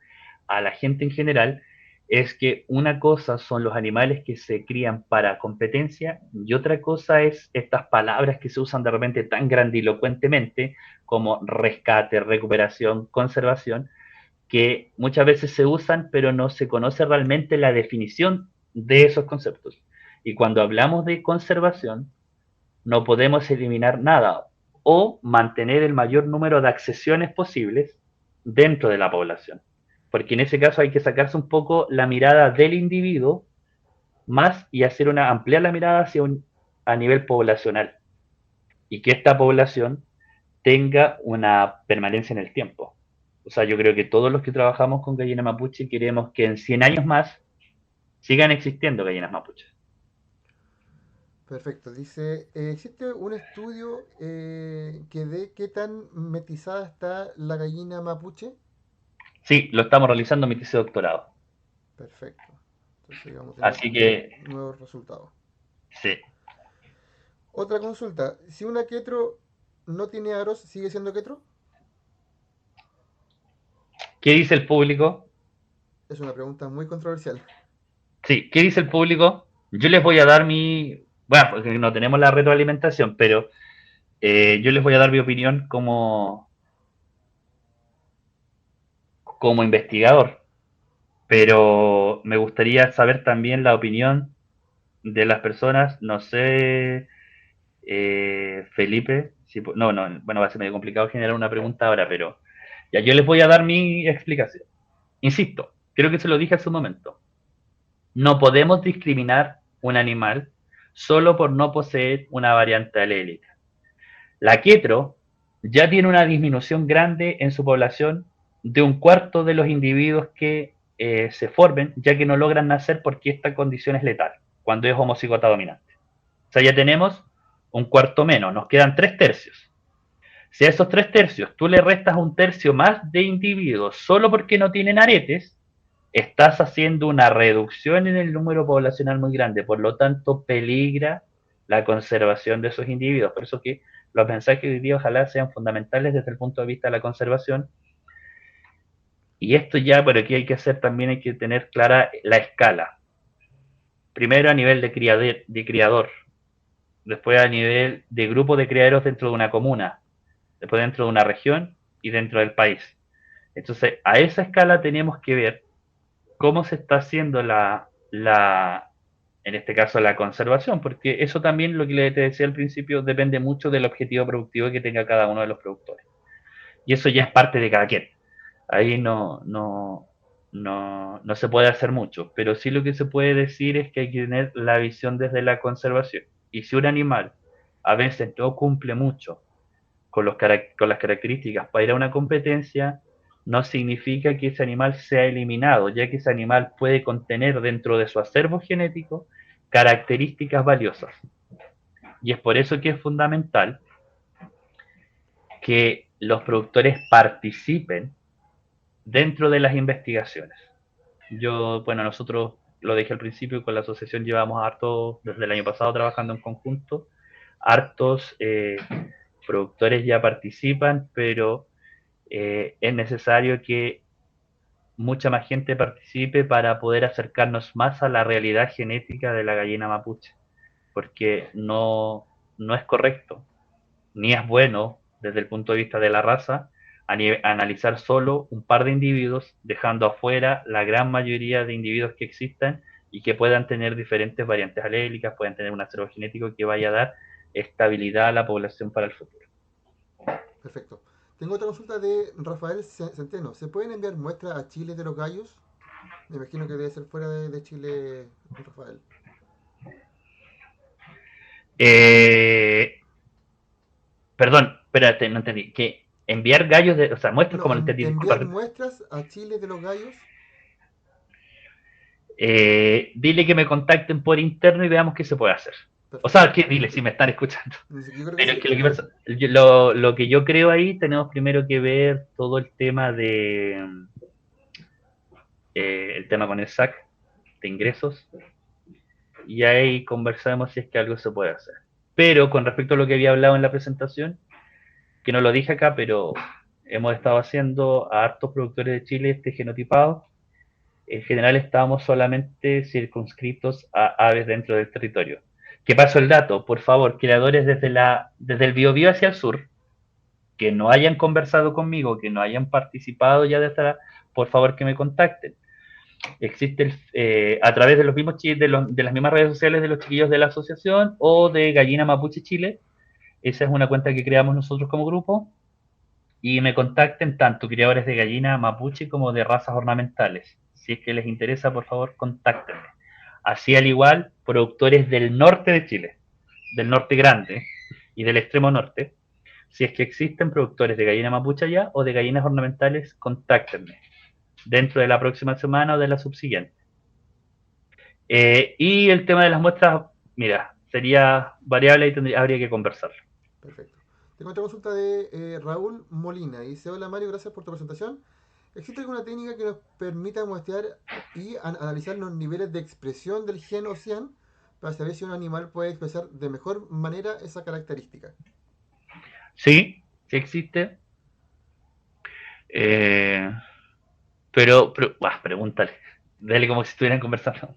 a la gente en general, es que una cosa son los animales que se crían para competencia y otra cosa es estas palabras que se usan de repente tan grandilocuentemente como rescate, recuperación, conservación, que muchas veces se usan pero no se conoce realmente la definición de esos conceptos. Y cuando hablamos de conservación, no podemos eliminar nada o mantener el mayor número de accesiones posibles dentro de la población. Porque en ese caso hay que sacarse un poco la mirada del individuo más y ampliar la mirada a nivel poblacional y que esta población tenga una permanencia en el tiempo. O sea, yo creo que todos los que trabajamos con gallina mapuche queremos que en 100 años más sigan existiendo gallinas mapuches. Perfecto. Dice, ¿existe un estudio que dé qué tan metizada está la gallina mapuche? Sí, lo estamos realizando en mi tesis de doctorado. Perfecto. Entonces vamos a tener Así que, nuevos resultados. sí. Otra consulta. Si una quetro no tiene aros, ¿sigue siendo quetro? ¿Qué dice el público? Es una pregunta muy controversial. Sí, ¿qué dice el público? Yo les voy a dar mi... Bueno, porque no tenemos la retroalimentación, pero yo les voy a dar mi opinión como investigador. Pero me gustaría saber también la opinión de las personas, no sé, Felipe, si, no, no, bueno, va a ser medio complicado generar una pregunta ahora, pero ya yo les voy a dar mi explicación. Insisto, creo que se lo dije hace un momento. No podemos discriminar un animal solo por no poseer una variante alélica. La quetro ya tiene una disminución grande en su población de un cuarto de los individuos que se formen, ya que no logran nacer porque esta condición es letal, cuando es homocigota dominante. O sea, ya tenemos un cuarto menos, nos quedan 3 tercios. Si a esos 3 tercios tú le restas un tercio más de individuos solo porque no tienen aretes, estás haciendo una reducción en el número poblacional muy grande, por lo tanto peligra la conservación de esos individuos. Por eso que los mensajes de hoy día ojalá sean fundamentales desde el punto de vista de la conservación. Y esto ya, pero aquí hay que hacer también, hay que tener clara la escala. Primero a nivel de criador, después a nivel de grupo de criaderos dentro de una comuna, después dentro de una región y dentro del país. Entonces, a esa escala tenemos que ver cómo se está haciendo en este caso, la conservación, porque eso también, lo que te decía al principio, depende mucho del objetivo productivo que tenga cada uno de los productores. Y eso ya es parte de cada quien. Ahí no se puede hacer mucho, pero sí lo que se puede decir es que hay que tener la visión desde la conservación. Y si un animal a veces no cumple mucho con las características para ir a una competencia, no significa que ese animal sea eliminado, ya que ese animal puede contener dentro de su acervo genético características valiosas. Y es por eso que es fundamental que los productores participen dentro de las investigaciones. Bueno, nosotros lo dije al principio, con la asociación llevamos harto, desde el año pasado trabajando en conjunto, hartos productores ya participan, pero es necesario que mucha más gente participe para poder acercarnos más a la realidad genética de la gallina mapuche, porque no es correcto, ni es bueno desde el punto de vista de la raza analizar solo un par de individuos, dejando afuera la gran mayoría de individuos que existan y que puedan tener diferentes variantes alélicas, puedan tener un acervo genético que vaya a dar estabilidad a la población para el futuro. Perfecto. Tengo otra consulta de Rafael Centeno. ¿Se pueden enviar muestras a Chile de los gallos? Me imagino que debe ser fuera de Chile, Rafael. Eh, Perdón, espérate, no entendí. Que enviar gallos o sea, muestras No, como no entendí, disculpa. enviar muestras a Chile de los gallos. Dile que me contacten por interno y veamos qué se puede hacer. O Perfecto. sea, que dile si me están escuchando. Yo creo que Pero es sí. que lo que pasa, lo que yo creo ahí, tenemos primero que ver todo el tema el tema con el SAC de ingresos, y ahí conversamos si es que algo se puede hacer. Pero con respecto a lo que había hablado en la presentación, que no lo dije acá, pero hemos estado haciendo a hartos productores de Chile este genotipado. En general estábamos solamente circunscritos a aves dentro del territorio. Que paso el dato, por favor, creadores desde el Biobío hacia el sur, que no hayan conversado conmigo, que no hayan participado ya de esta, por favor que me contacten. Existe a través de los mismos de las mismas redes sociales de los chiquillos de la asociación o de Gallina Mapuche Chile. Esa es una cuenta que creamos nosotros como grupo. Y me contacten tanto criadores de gallina mapuche como de razas ornamentales. Si es que les interesa, por favor, contáctenme. Así al igual, productores del norte de Chile, del norte grande y del extremo norte. Si es que existen productores de gallina mapuche allá o de gallinas ornamentales, contáctenme dentro de la próxima semana o de la subsiguiente. Y el tema de las muestras, mira, sería variable y habría que conversarlo. Perfecto. Tengo otra consulta de Raúl Molina. Dice, hola Mario, gracias por tu presentación. ¿Existe alguna técnica que nos permita muestrear y analizar los niveles de expresión del gen o cian para saber si un animal puede expresar de mejor manera esa característica? Sí, sí existe. Eh, pero pregúntale. Dale como si estuvieran conversando.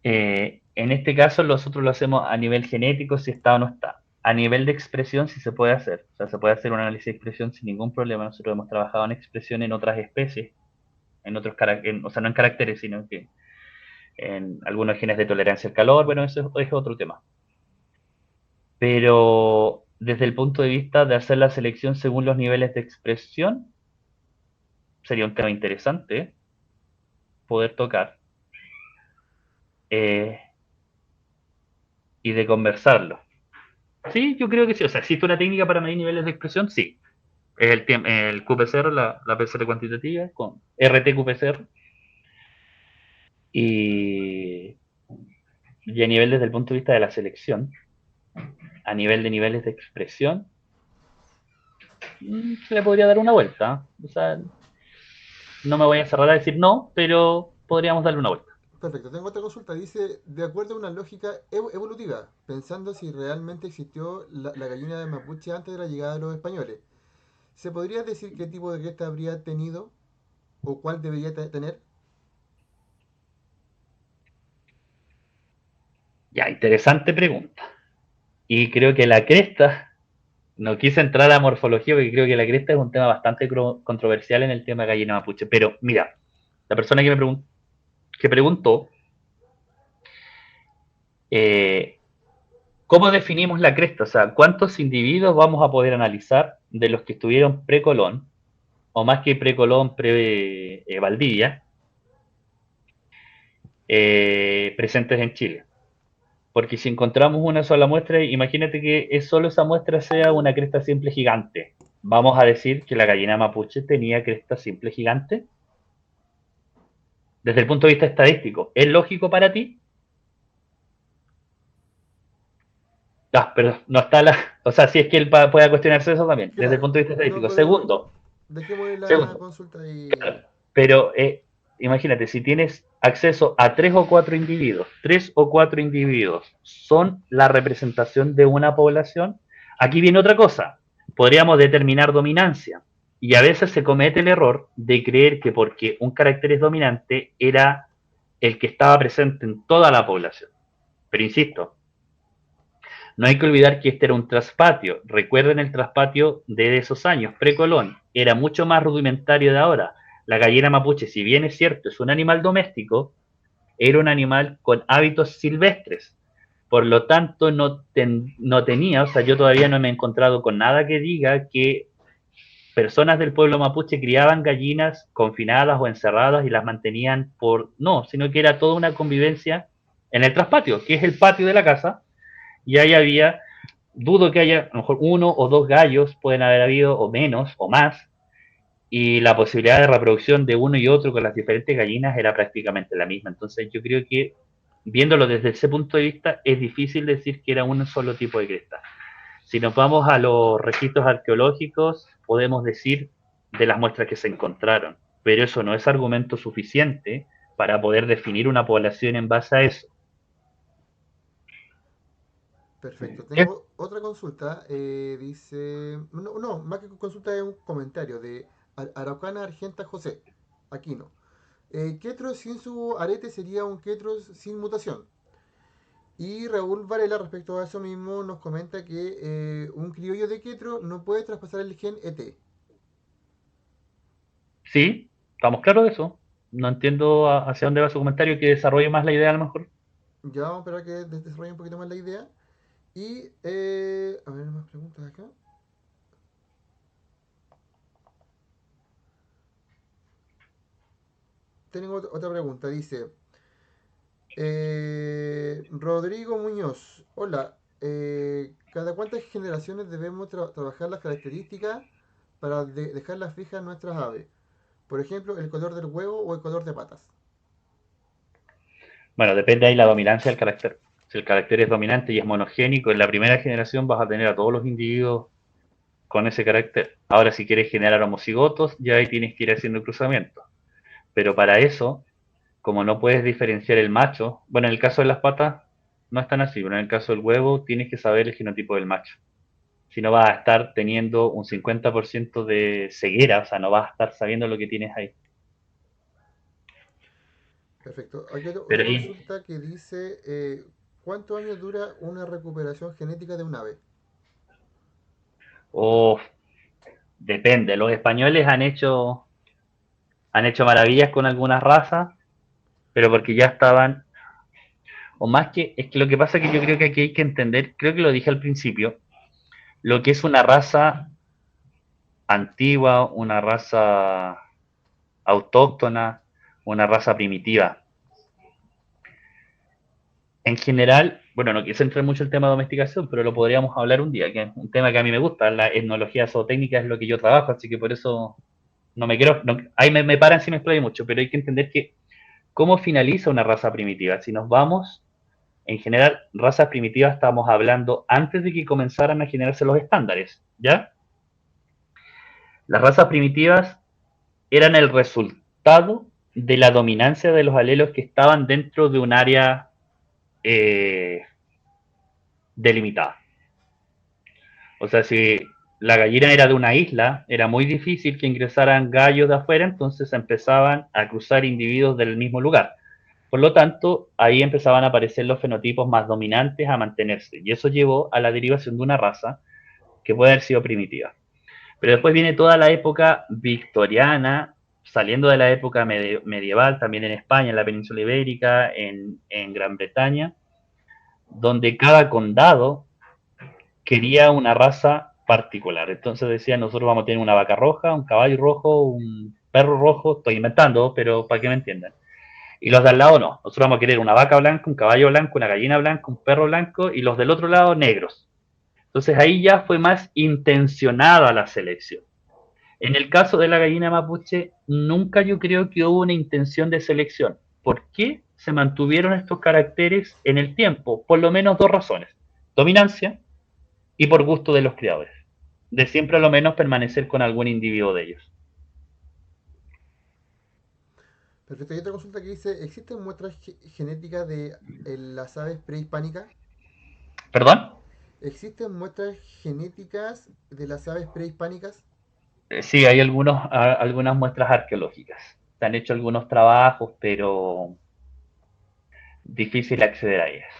En este caso, nosotros lo hacemos a nivel genético, si está o no está. A nivel de expresión, sí se puede hacer. O sea, se puede hacer un análisis de expresión sin ningún problema. Nosotros hemos trabajado en expresión en otras especies, en otros caracteres, o sea, no en caracteres, sino que en algunos genes de tolerancia al calor. Bueno, eso es otro tema. Pero desde el punto de vista de hacer la selección según los niveles de expresión, sería un tema interesante poder tocar eh, y de conversarlo. Sí, yo creo que sí. O sea, ¿existe una técnica para medir niveles de expresión? Sí. Es el QPCR, la PCR cuantitativa, con RT-QPCR. Y, y a nivel desde el punto de vista de la selección, a nivel de niveles de expresión, se le podría dar una vuelta. O sea, no me voy a cerrar a decir no, pero podríamos darle una vuelta. Perfecto, tengo otra consulta. Dice, de acuerdo a una lógica evolutiva, pensando si realmente existió la gallina de mapuche antes de la llegada de los españoles, ¿se podría decir qué tipo de cresta habría tenido o cuál debería tener? Ya, interesante pregunta. Y creo que la cresta, no quise entrar a morfología porque creo que la cresta es un tema bastante controversial en el tema de gallina mapuche. Pero mira, la persona que preguntó, eh, ¿cómo definimos la cresta? O sea, ¿cuántos individuos vamos a poder analizar de los que estuvieron pre-Colón, o más que pre-Colón, pre-Valdivia, presentes en Chile? Porque si encontramos una sola muestra, imagínate que es solo esa muestra sea una cresta simple gigante. ¿Vamos a decir que la gallina mapuche tenía cresta simple gigante? Desde el punto de vista estadístico, ¿es lógico para ti? Pero no está la... O sea, si es que él pueda cuestionarse eso también, desde el Claro, punto de vista no, estadístico. pero Segundo, dejémosle la segundo, consulta y... pero imagínate, si tienes acceso a tres o cuatro individuos son la representación de una población, aquí viene otra cosa. Podríamos determinar dominancia. Y a veces se comete el error de creer que porque un carácter es dominante era el que estaba presente en toda la población. Pero insisto, no hay que olvidar que este era un traspatio. Recuerden el traspatio de esos años, pre-Colón. Era mucho más rudimentario de ahora. La gallina mapuche, si bien es cierto, es un animal doméstico, era un animal con hábitos silvestres. Por lo tanto, no tenía, o sea, yo todavía no me he encontrado con nada que diga que personas del pueblo mapuche criaban gallinas confinadas o encerradas y las mantenían por... No, sino que era toda una convivencia en el traspatio, que es el patio de la casa, y ahí había, dudo que haya, a lo mejor uno o dos gallos pueden haber habido, o menos, o más, y la posibilidad de reproducción de uno y otro con las diferentes gallinas era prácticamente la misma. Entonces yo creo que, viéndolo desde ese punto de vista, es difícil decir que era un solo tipo de cresta. Si nos vamos a los registros arqueológicos, podemos decir de las muestras que se encontraron, pero eso no es argumento suficiente para poder definir una población en base a eso. Perfecto, Es tengo otra consulta. Dice... No, no, más que consulta es un comentario de Araucana Argenta José Aquino. Quetros sin su arete sería un Quetros sin mutación. Y Raúl Varela, respecto a eso mismo, nos comenta que un criollo de Quetro no puede traspasar el gen ET. Sí, estamos claros de eso. No entiendo hacia dónde va su comentario, que desarrolle más la idea a lo mejor. Ya vamos a esperar que desarrolle un poquito más la idea. Y, a ver, más preguntas acá. Tengo otra pregunta. Dice, Rodrigo Muñoz. Hola, ¿cada cuántas generaciones debemos trabajar las características para dejarlas fijas en nuestras aves? Por ejemplo, el color del huevo o el color de patas. Bueno, depende ahí la dominancia del carácter. Si el carácter es dominante y es monogénico, en la primera generación vas a tener a todos los individuos con ese carácter. Ahora, si quieres generar homocigotos, ya ahí tienes que ir haciendo cruzamientos. Pero para eso, como no puedes diferenciar el macho, bueno, en el caso de las patas no es tan así, pero en el caso del huevo tienes que saber el genotipo del macho. Si no vas a estar teniendo un 50% de ceguera, o sea, no vas a estar sabiendo lo que tienes ahí. Perfecto. Aquí otra Pero ahí, consulta que dice, ¿cuántos años dura una recuperación genética de un ave? oh, depende, los españoles han hecho maravillas con algunas razas, pero porque ya estaban, o más que, es que lo que pasa es que yo creo que aquí hay que entender, creo que lo dije al principio, lo que es una raza antigua, una raza autóctona, una raza primitiva. En general, bueno, no quise entrar mucho en el tema de domesticación, pero lo podríamos hablar un día, que es un tema que a mí me gusta. La etnología zootécnica es lo que yo trabajo, así que por eso no me quiero, no, ahí me paran si me explayo mucho, pero hay que entender que cómo finaliza una raza primitiva. Si nos vamos, en general, razas primitivas estamos hablando antes de que comenzaran a generarse los estándares, ¿ya? Las razas primitivas eran el resultado de la dominancia de los alelos que estaban dentro de un área eh, delimitada. O sea, si la gallina era de una isla, era muy difícil que ingresaran gallos de afuera, entonces empezaban a cruzar individuos del mismo lugar. Por lo tanto, ahí empezaban a aparecer los fenotipos más dominantes a mantenerse, y eso llevó a la derivación de una raza que puede haber sido primitiva. Pero después viene toda la época victoriana, saliendo de la época medieval, también en España, en la península ibérica, en Gran Bretaña, donde cada condado quería una raza particular. Entonces decían, nosotros vamos a tener una vaca roja, un caballo rojo, un perro rojo, estoy inventando, pero para que me entiendan. Y los de al lado no, nosotros vamos a querer una vaca blanca, un caballo blanco, una gallina blanca, un perro blanco, y los del otro lado negros. Entonces ahí ya fue más intencionada la selección. En el caso de la gallina mapuche, nunca yo creo que hubo una intención de selección. ¿Por qué se mantuvieron estos caracteres en el tiempo? Por lo menos dos razones. Dominancia y por gusto de los criadores. De siempre a lo menos permanecer con algún individuo de ellos. Perfecto. Hay otra consulta que dice, ¿existen muestras genéticas de las aves prehispánicas? ¿Perdón? ¿Existen muestras genéticas de las aves prehispánicas? Sí, hay algunas muestras arqueológicas. Se han hecho algunos trabajos, pero difícil acceder a ellas.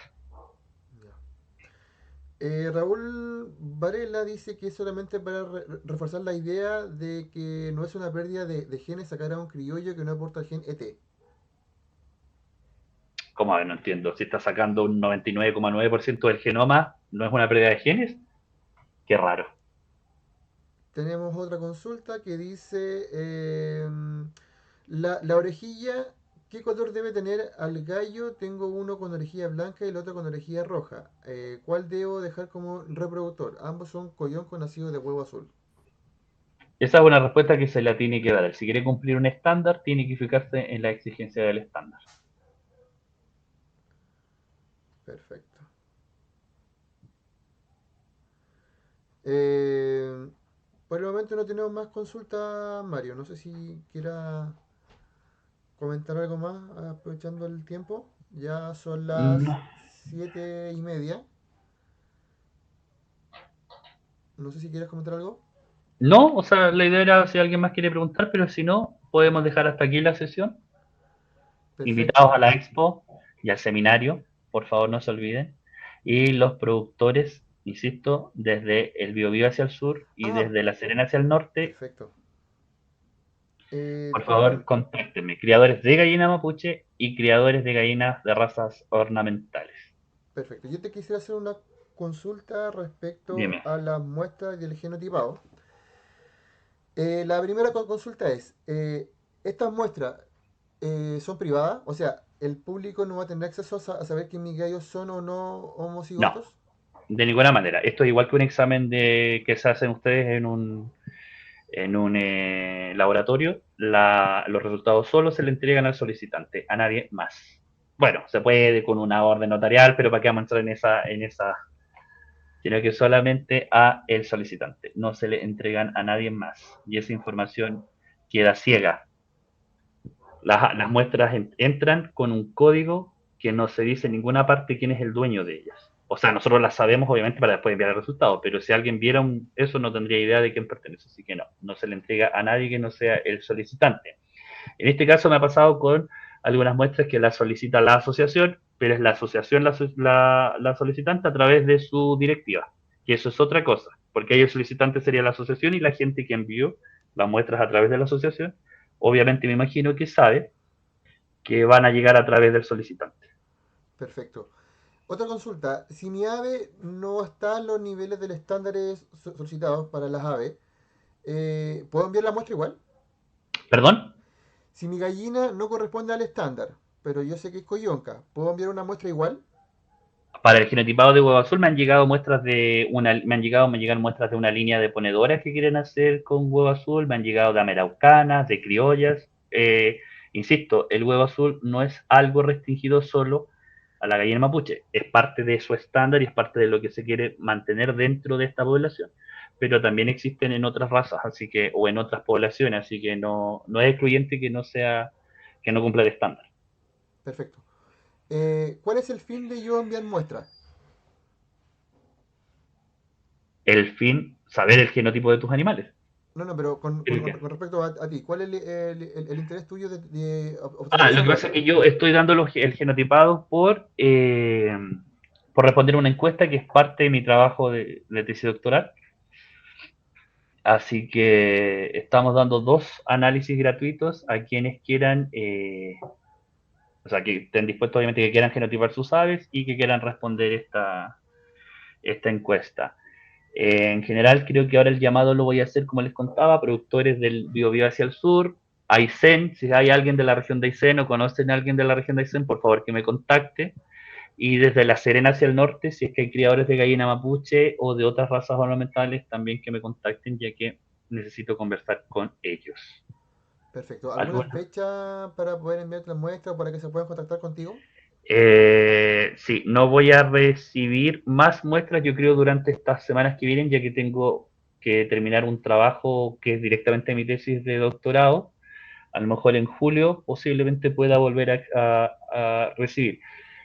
Ya. Raúl Varela dice que es solamente para reforzar la idea de que no es una pérdida de genes sacar a un criollo que no aporta el gen ET. ¿Cómo? A ver, no entiendo. Si está sacando un 99,9% del genoma, ¿no es una pérdida de genes? Qué raro. Tenemos otra consulta que dice, la orejilla, ¿qué color debe tener al gallo? Tengo uno con orejilla blanca y el otro con orejilla roja. ¿Cuál debo dejar como reproductor? Ambos son collón con nacido de huevo azul. Esa es una respuesta que se la tiene que dar. Si quiere cumplir un estándar, tiene que fijarse en la exigencia del estándar. Perfecto. Eh, por el momento no tenemos más consultas, Mario. No sé si quiera comentar algo más aprovechando el tiempo. Ya son las No, 7:30. No sé si quieres comentar algo. no, o sea, la idea era si alguien más quiere preguntar, pero si no, podemos dejar hasta aquí la sesión. Invitados Perfecto. a la expo y al seminario, por favor no se olviden. Y los productores, insisto, desde el Biobío hacia el sur y Ah, desde La Serena hacia el norte, perfecto. por favor Disculpa, contáctenme. Criadores de gallina mapuche y criadores de gallinas de razas ornamentales. perfecto. Yo te quisiera hacer una consulta respecto Dime. a las muestras del genotipado. La primera consulta es, ¿estas muestras son privadas? O sea, ¿el público no va a tener acceso a saber que mis gallos son o no No, homocigotos? de ninguna manera. Esto es igual que un examen que se hacen ustedes en un laboratorio. Los resultados solo se le entregan al solicitante, a nadie más. bueno, se puede con una orden notarial, pero ¿para qué vamos a entrar en esa, sino que solamente a el solicitante, no se le entregan a nadie más y esa información queda ciega. Las muestras entran con un código que no se dice en ninguna parte quién es el dueño de ellas. O sea, nosotros las sabemos obviamente para después enviar el resultado, pero si alguien viera eso no tendría idea de quién pertenece, así que no se le entrega a nadie que no sea el solicitante. En este caso me ha pasado con algunas muestras que las solicita la asociación, pero es la asociación la solicitante a través de su directiva, que eso es otra cosa, porque ahí el solicitante sería la asociación y la gente que envió las muestras a través de la asociación, obviamente me imagino que sabe que van a llegar a través del solicitante. Perfecto. Otra consulta, si mi ave no está en los niveles del estándares solicitados para las aves, ¿puedo enviar la muestra igual? ¿Perdón? Si mi gallina no corresponde al estándar, pero yo sé que es coyonca, ¿puedo enviar una muestra igual? Para el genotipado de huevo azul me han llegado muestras me llegan muestras de una línea de ponedoras que quieren hacer con huevo azul, me han llegado de ameraucanas, de criollas. Insisto, el huevo azul no es algo restringido solo a la gallina mapuche, es parte de su estándar y es parte de lo que se quiere mantener dentro de esta población. Pero también existen en otras razas, así que, o en otras poblaciones, así que no es excluyente que no cumpla el estándar. Perfecto. ¿Cuál es el fin de yo enviar muestras? El fin, saber el genotipo de tus animales. No, no, pero ¿El qué? con respecto a ti, ¿cuál es el interés tuyo de obtener Ah, esa lo que pasa es muestra? que yo estoy dando el genotipado por responder una encuesta que es parte de mi trabajo de tesis doctoral. Así que estamos dando dos análisis gratuitos a quienes quieran, o sea, que estén dispuestos, obviamente, que quieran genotipar sus aves y que quieran responder esta encuesta. En general, creo que ahora el llamado lo voy a hacer, como les contaba, productores del Biobío hacia el sur, Aysén, si hay alguien de la región de Aysén o conocen a alguien de la región de Aysén, por favor que me contacte. Y desde La Serena hacia el norte, si es que hay criadores de gallina mapuche o de otras razas ornamentales, también que me contacten, ya que necesito conversar con ellos. Perfecto. ¿Alguna ¿Alguna? fecha para poder enviarte la muestra o para que se puedan contactar contigo? Sí, no voy a recibir más muestras, yo creo, durante estas semanas que vienen, ya que tengo que terminar un trabajo que es directamente mi tesis de doctorado. A lo mejor en julio posiblemente pueda volver a recibir.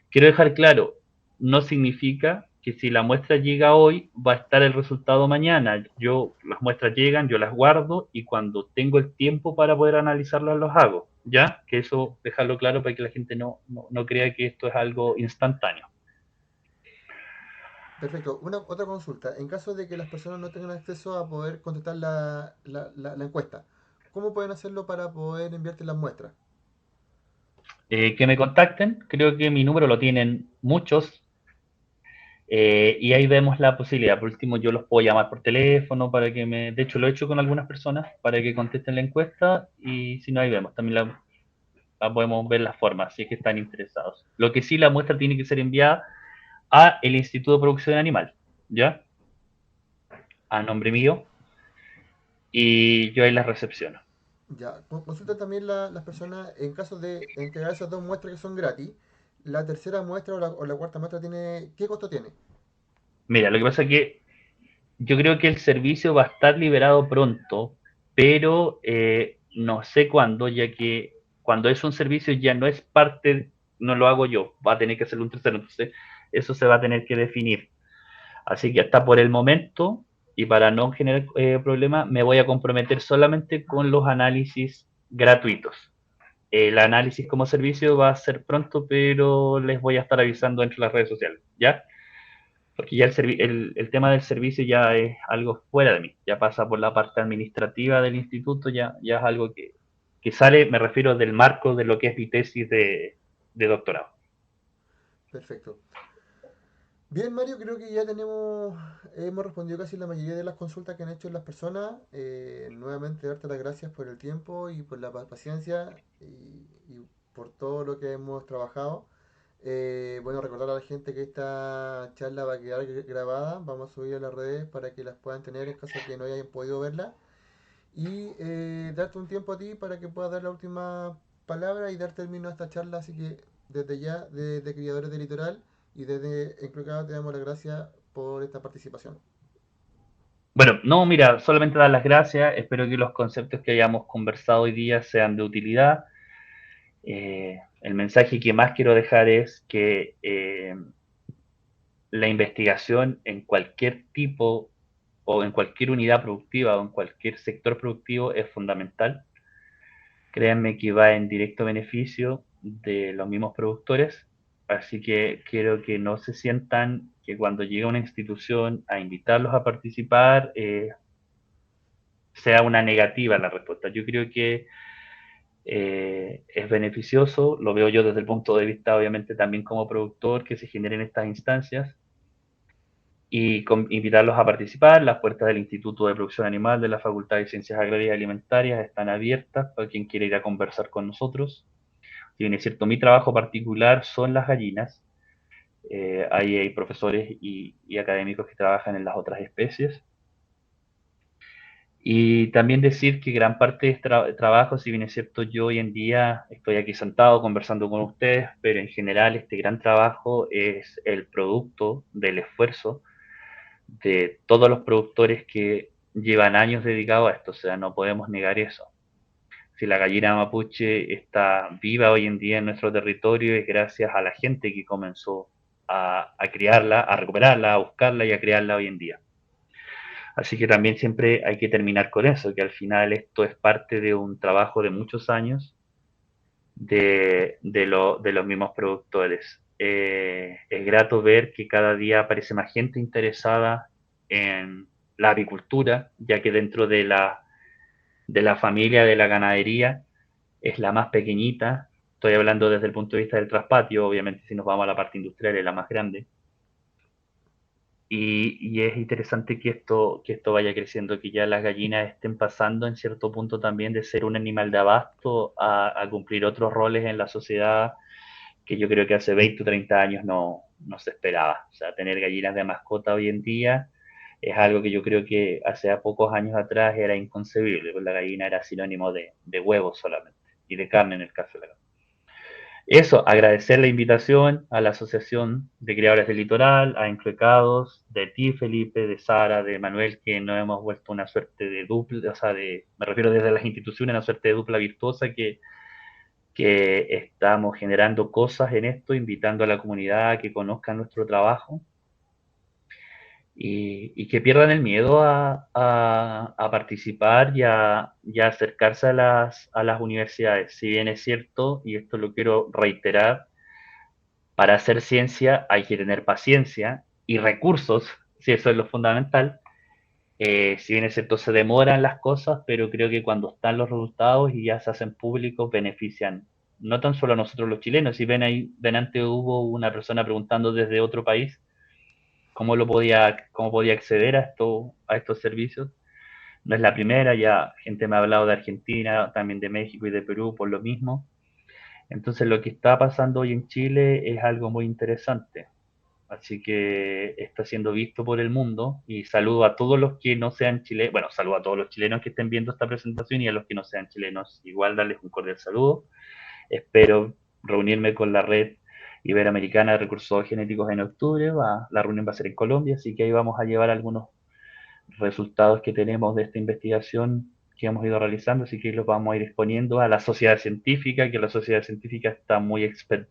Quiero dejar claro, no significa que si la muestra llega hoy va a estar el resultado mañana. Las muestras llegan, yo las guardo y cuando tengo el tiempo para poder analizarlas los hago. ¿Ya? Que eso dejarlo claro para que la gente no crea que esto es algo instantáneo. Perfecto. Otra consulta. En caso de que las personas no tengan acceso a poder contestar la encuesta, ¿cómo pueden hacerlo para poder enviarte las muestras? Que me contacten, creo que mi número lo tienen muchos. Y ahí vemos la posibilidad. Por último, yo los puedo llamar por teléfono para que me. De hecho, lo he hecho con algunas personas para que contesten la encuesta y si no, ahí vemos. También la podemos ver las formas, si es que están interesados. Lo que sí, la muestra tiene que ser enviada a el Instituto de Producción Animal, ¿ya? A nombre mío y yo ahí las recepciono. Ya, consulta también las personas, en caso de entregar esas dos muestras que son gratis, la tercera muestra o la cuarta muestra tiene, ¿qué costo tiene? Mira, lo que pasa es que yo creo que el servicio va a estar liberado pronto, pero no sé cuándo, ya que cuando es un servicio ya no es parte, no lo hago yo, va a tener que hacerlo un tercero, entonces eso se va a tener que definir. Así que hasta por el momento, y para no generar problemas, me voy a comprometer solamente con los análisis gratuitos. El análisis como servicio va a ser pronto, pero les voy a estar avisando entre las redes sociales, ¿ya? Porque ya el tema del servicio ya es algo fuera de mí, ya pasa por la parte administrativa del instituto, ya es algo que sale, me refiero del marco de lo que es mi tesis de doctorado. Perfecto. Bien, Mario, creo que ya hemos respondido casi la mayoría de las consultas que han hecho las personas. Nuevamente, darte las gracias por el tiempo y por la paciencia y por todo lo que hemos trabajado. Bueno, recordar a la gente que esta charla va a quedar grabada. Vamos a subir a las redes para que las puedan tener en caso de que no hayan podido verla. Y darte un tiempo a ti para que puedas dar la última palabra y dar término a esta charla. Así que desde ya de Criadores del Litoral y desde Encrucijada te damos las gracias por esta participación. Bueno, no, mira, solamente dar las gracias. Espero que los conceptos que hayamos conversado hoy día sean de utilidad. El mensaje que más quiero dejar es que la investigación en cualquier tipo o en cualquier unidad productiva o en cualquier sector productivo es fundamental. Créanme que va en directo beneficio de los mismos productores, así que quiero que no se sientan que cuando llega una institución a invitarlos a participar sea una negativa la respuesta. Yo creo que es beneficioso, lo veo yo desde el punto de vista obviamente también como productor, que se generen estas instancias y invitarlos a participar. Las puertas del Instituto de Producción Animal de la Facultad de Ciencias Agrarias y Alimentarias están abiertas para quien quiera ir a conversar con nosotros. Si bien es cierto, mi trabajo particular son las gallinas, ahí hay profesores y académicos que trabajan en las otras especies. Y también decir que gran parte de este trabajo, si bien es cierto, yo hoy en día estoy aquí sentado conversando con ustedes, pero en general este gran trabajo es el producto del esfuerzo de todos los productores que llevan años dedicados a esto, o sea, no podemos negar eso. Si la gallina mapuche está viva hoy en día en nuestro territorio es gracias a la gente que comenzó a criarla, a recuperarla, a buscarla y a criarla hoy en día. Así que también siempre hay que terminar con eso, que al final esto es parte de un trabajo de muchos años de los mismos productores. Es grato ver que cada día aparece más gente interesada en la avicultura, ya que dentro de la familia de la ganadería es la más pequeñita. Estoy hablando desde el punto de vista del traspatio, obviamente si nos vamos a la parte industrial es la más grande. Y es interesante que esto vaya creciendo, que ya las gallinas estén pasando en cierto punto también de ser un animal de abasto a cumplir otros roles en la sociedad que yo creo que hace 20 o 30 años no se esperaba. O sea, tener gallinas de mascota hoy en día es algo que yo creo que hace a pocos años atrás era inconcebible, pues la gallina era sinónimo de huevos solamente y de carne en el caso de la gallina. Eso, agradecer la invitación a la Asociación de Criadores del Litoral, a Encruecados, de ti, Felipe, de Sara, de Manuel, que nos hemos vuelto una suerte de dupla, o sea, me refiero desde las instituciones, una suerte de dupla virtuosa que estamos generando cosas en esto, invitando a la comunidad a que conozcan nuestro trabajo y que pierdan el miedo a participar y a acercarse a las universidades. Si bien es cierto, y esto lo quiero reiterar, para hacer ciencia hay que tener paciencia y recursos, si eso es lo fundamental. Si bien es cierto, se demoran las cosas, pero creo que cuando están los resultados y ya se hacen públicos, benefician no tan solo a nosotros los chilenos. Si ven ahí, delante hubo una persona preguntando desde otro país cómo podía acceder a estos servicios. No es la primera, ya gente me ha hablado de Argentina, también de México y de Perú por lo mismo. Entonces lo que está pasando hoy en Chile es algo muy interesante. Así que está siendo visto por el mundo y saludo a todos los que no sean chilenos, bueno, saludo a todos los chilenos que estén viendo esta presentación y a los que no sean chilenos, igual darles un cordial saludo. Espero reunirme con la red iberoamericana de recursos genéticos en octubre, la reunión va a ser en Colombia, así que ahí vamos a llevar algunos resultados que tenemos de esta investigación que hemos ido realizando, así que los vamos a ir exponiendo a la sociedad científica, que la sociedad científica está muy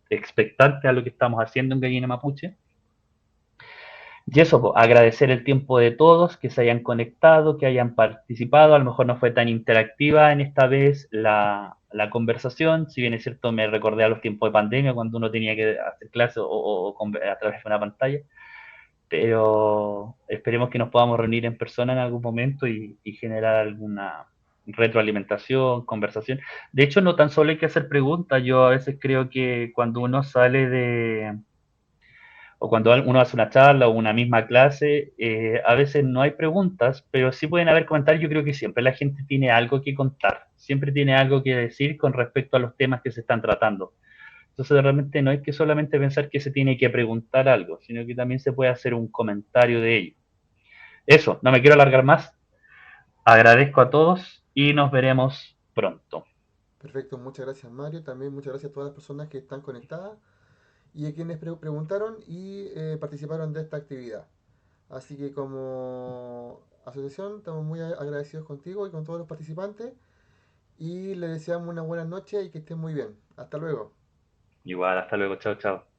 expectante a lo que estamos haciendo en Gallina Mapuche. Y eso, pues, agradecer el tiempo de todos, que se hayan conectado, que hayan participado. A lo mejor no fue tan interactiva en esta vez la conversación. Si bien es cierto, me recordé a los tiempos de pandemia, cuando uno tenía que hacer clases a través de una pantalla. Pero esperemos que nos podamos reunir en persona en algún momento y generar alguna retroalimentación, conversación. De hecho, no tan solo hay que hacer preguntas. Yo a veces creo que cuando uno sale o cuando uno hace una charla o una misma clase, a veces no hay preguntas, pero sí pueden haber comentarios. Yo creo que siempre la gente tiene algo que contar, siempre tiene algo que decir con respecto a los temas que se están tratando. Entonces, realmente no hay que solamente pensar que se tiene que preguntar algo, sino que también se puede hacer un comentario de ello. Eso, no me quiero alargar más. Agradezco a todos y nos veremos pronto. Perfecto, muchas gracias Mario. También muchas gracias a todas las personas que están conectadas. y a quienes preguntaron y participaron de esta actividad. Así que como asociación estamos muy agradecidos contigo y con todos los participantes y les deseamos una buena noche y que estén muy bien. Hasta luego. Igual, hasta luego, chao, chao.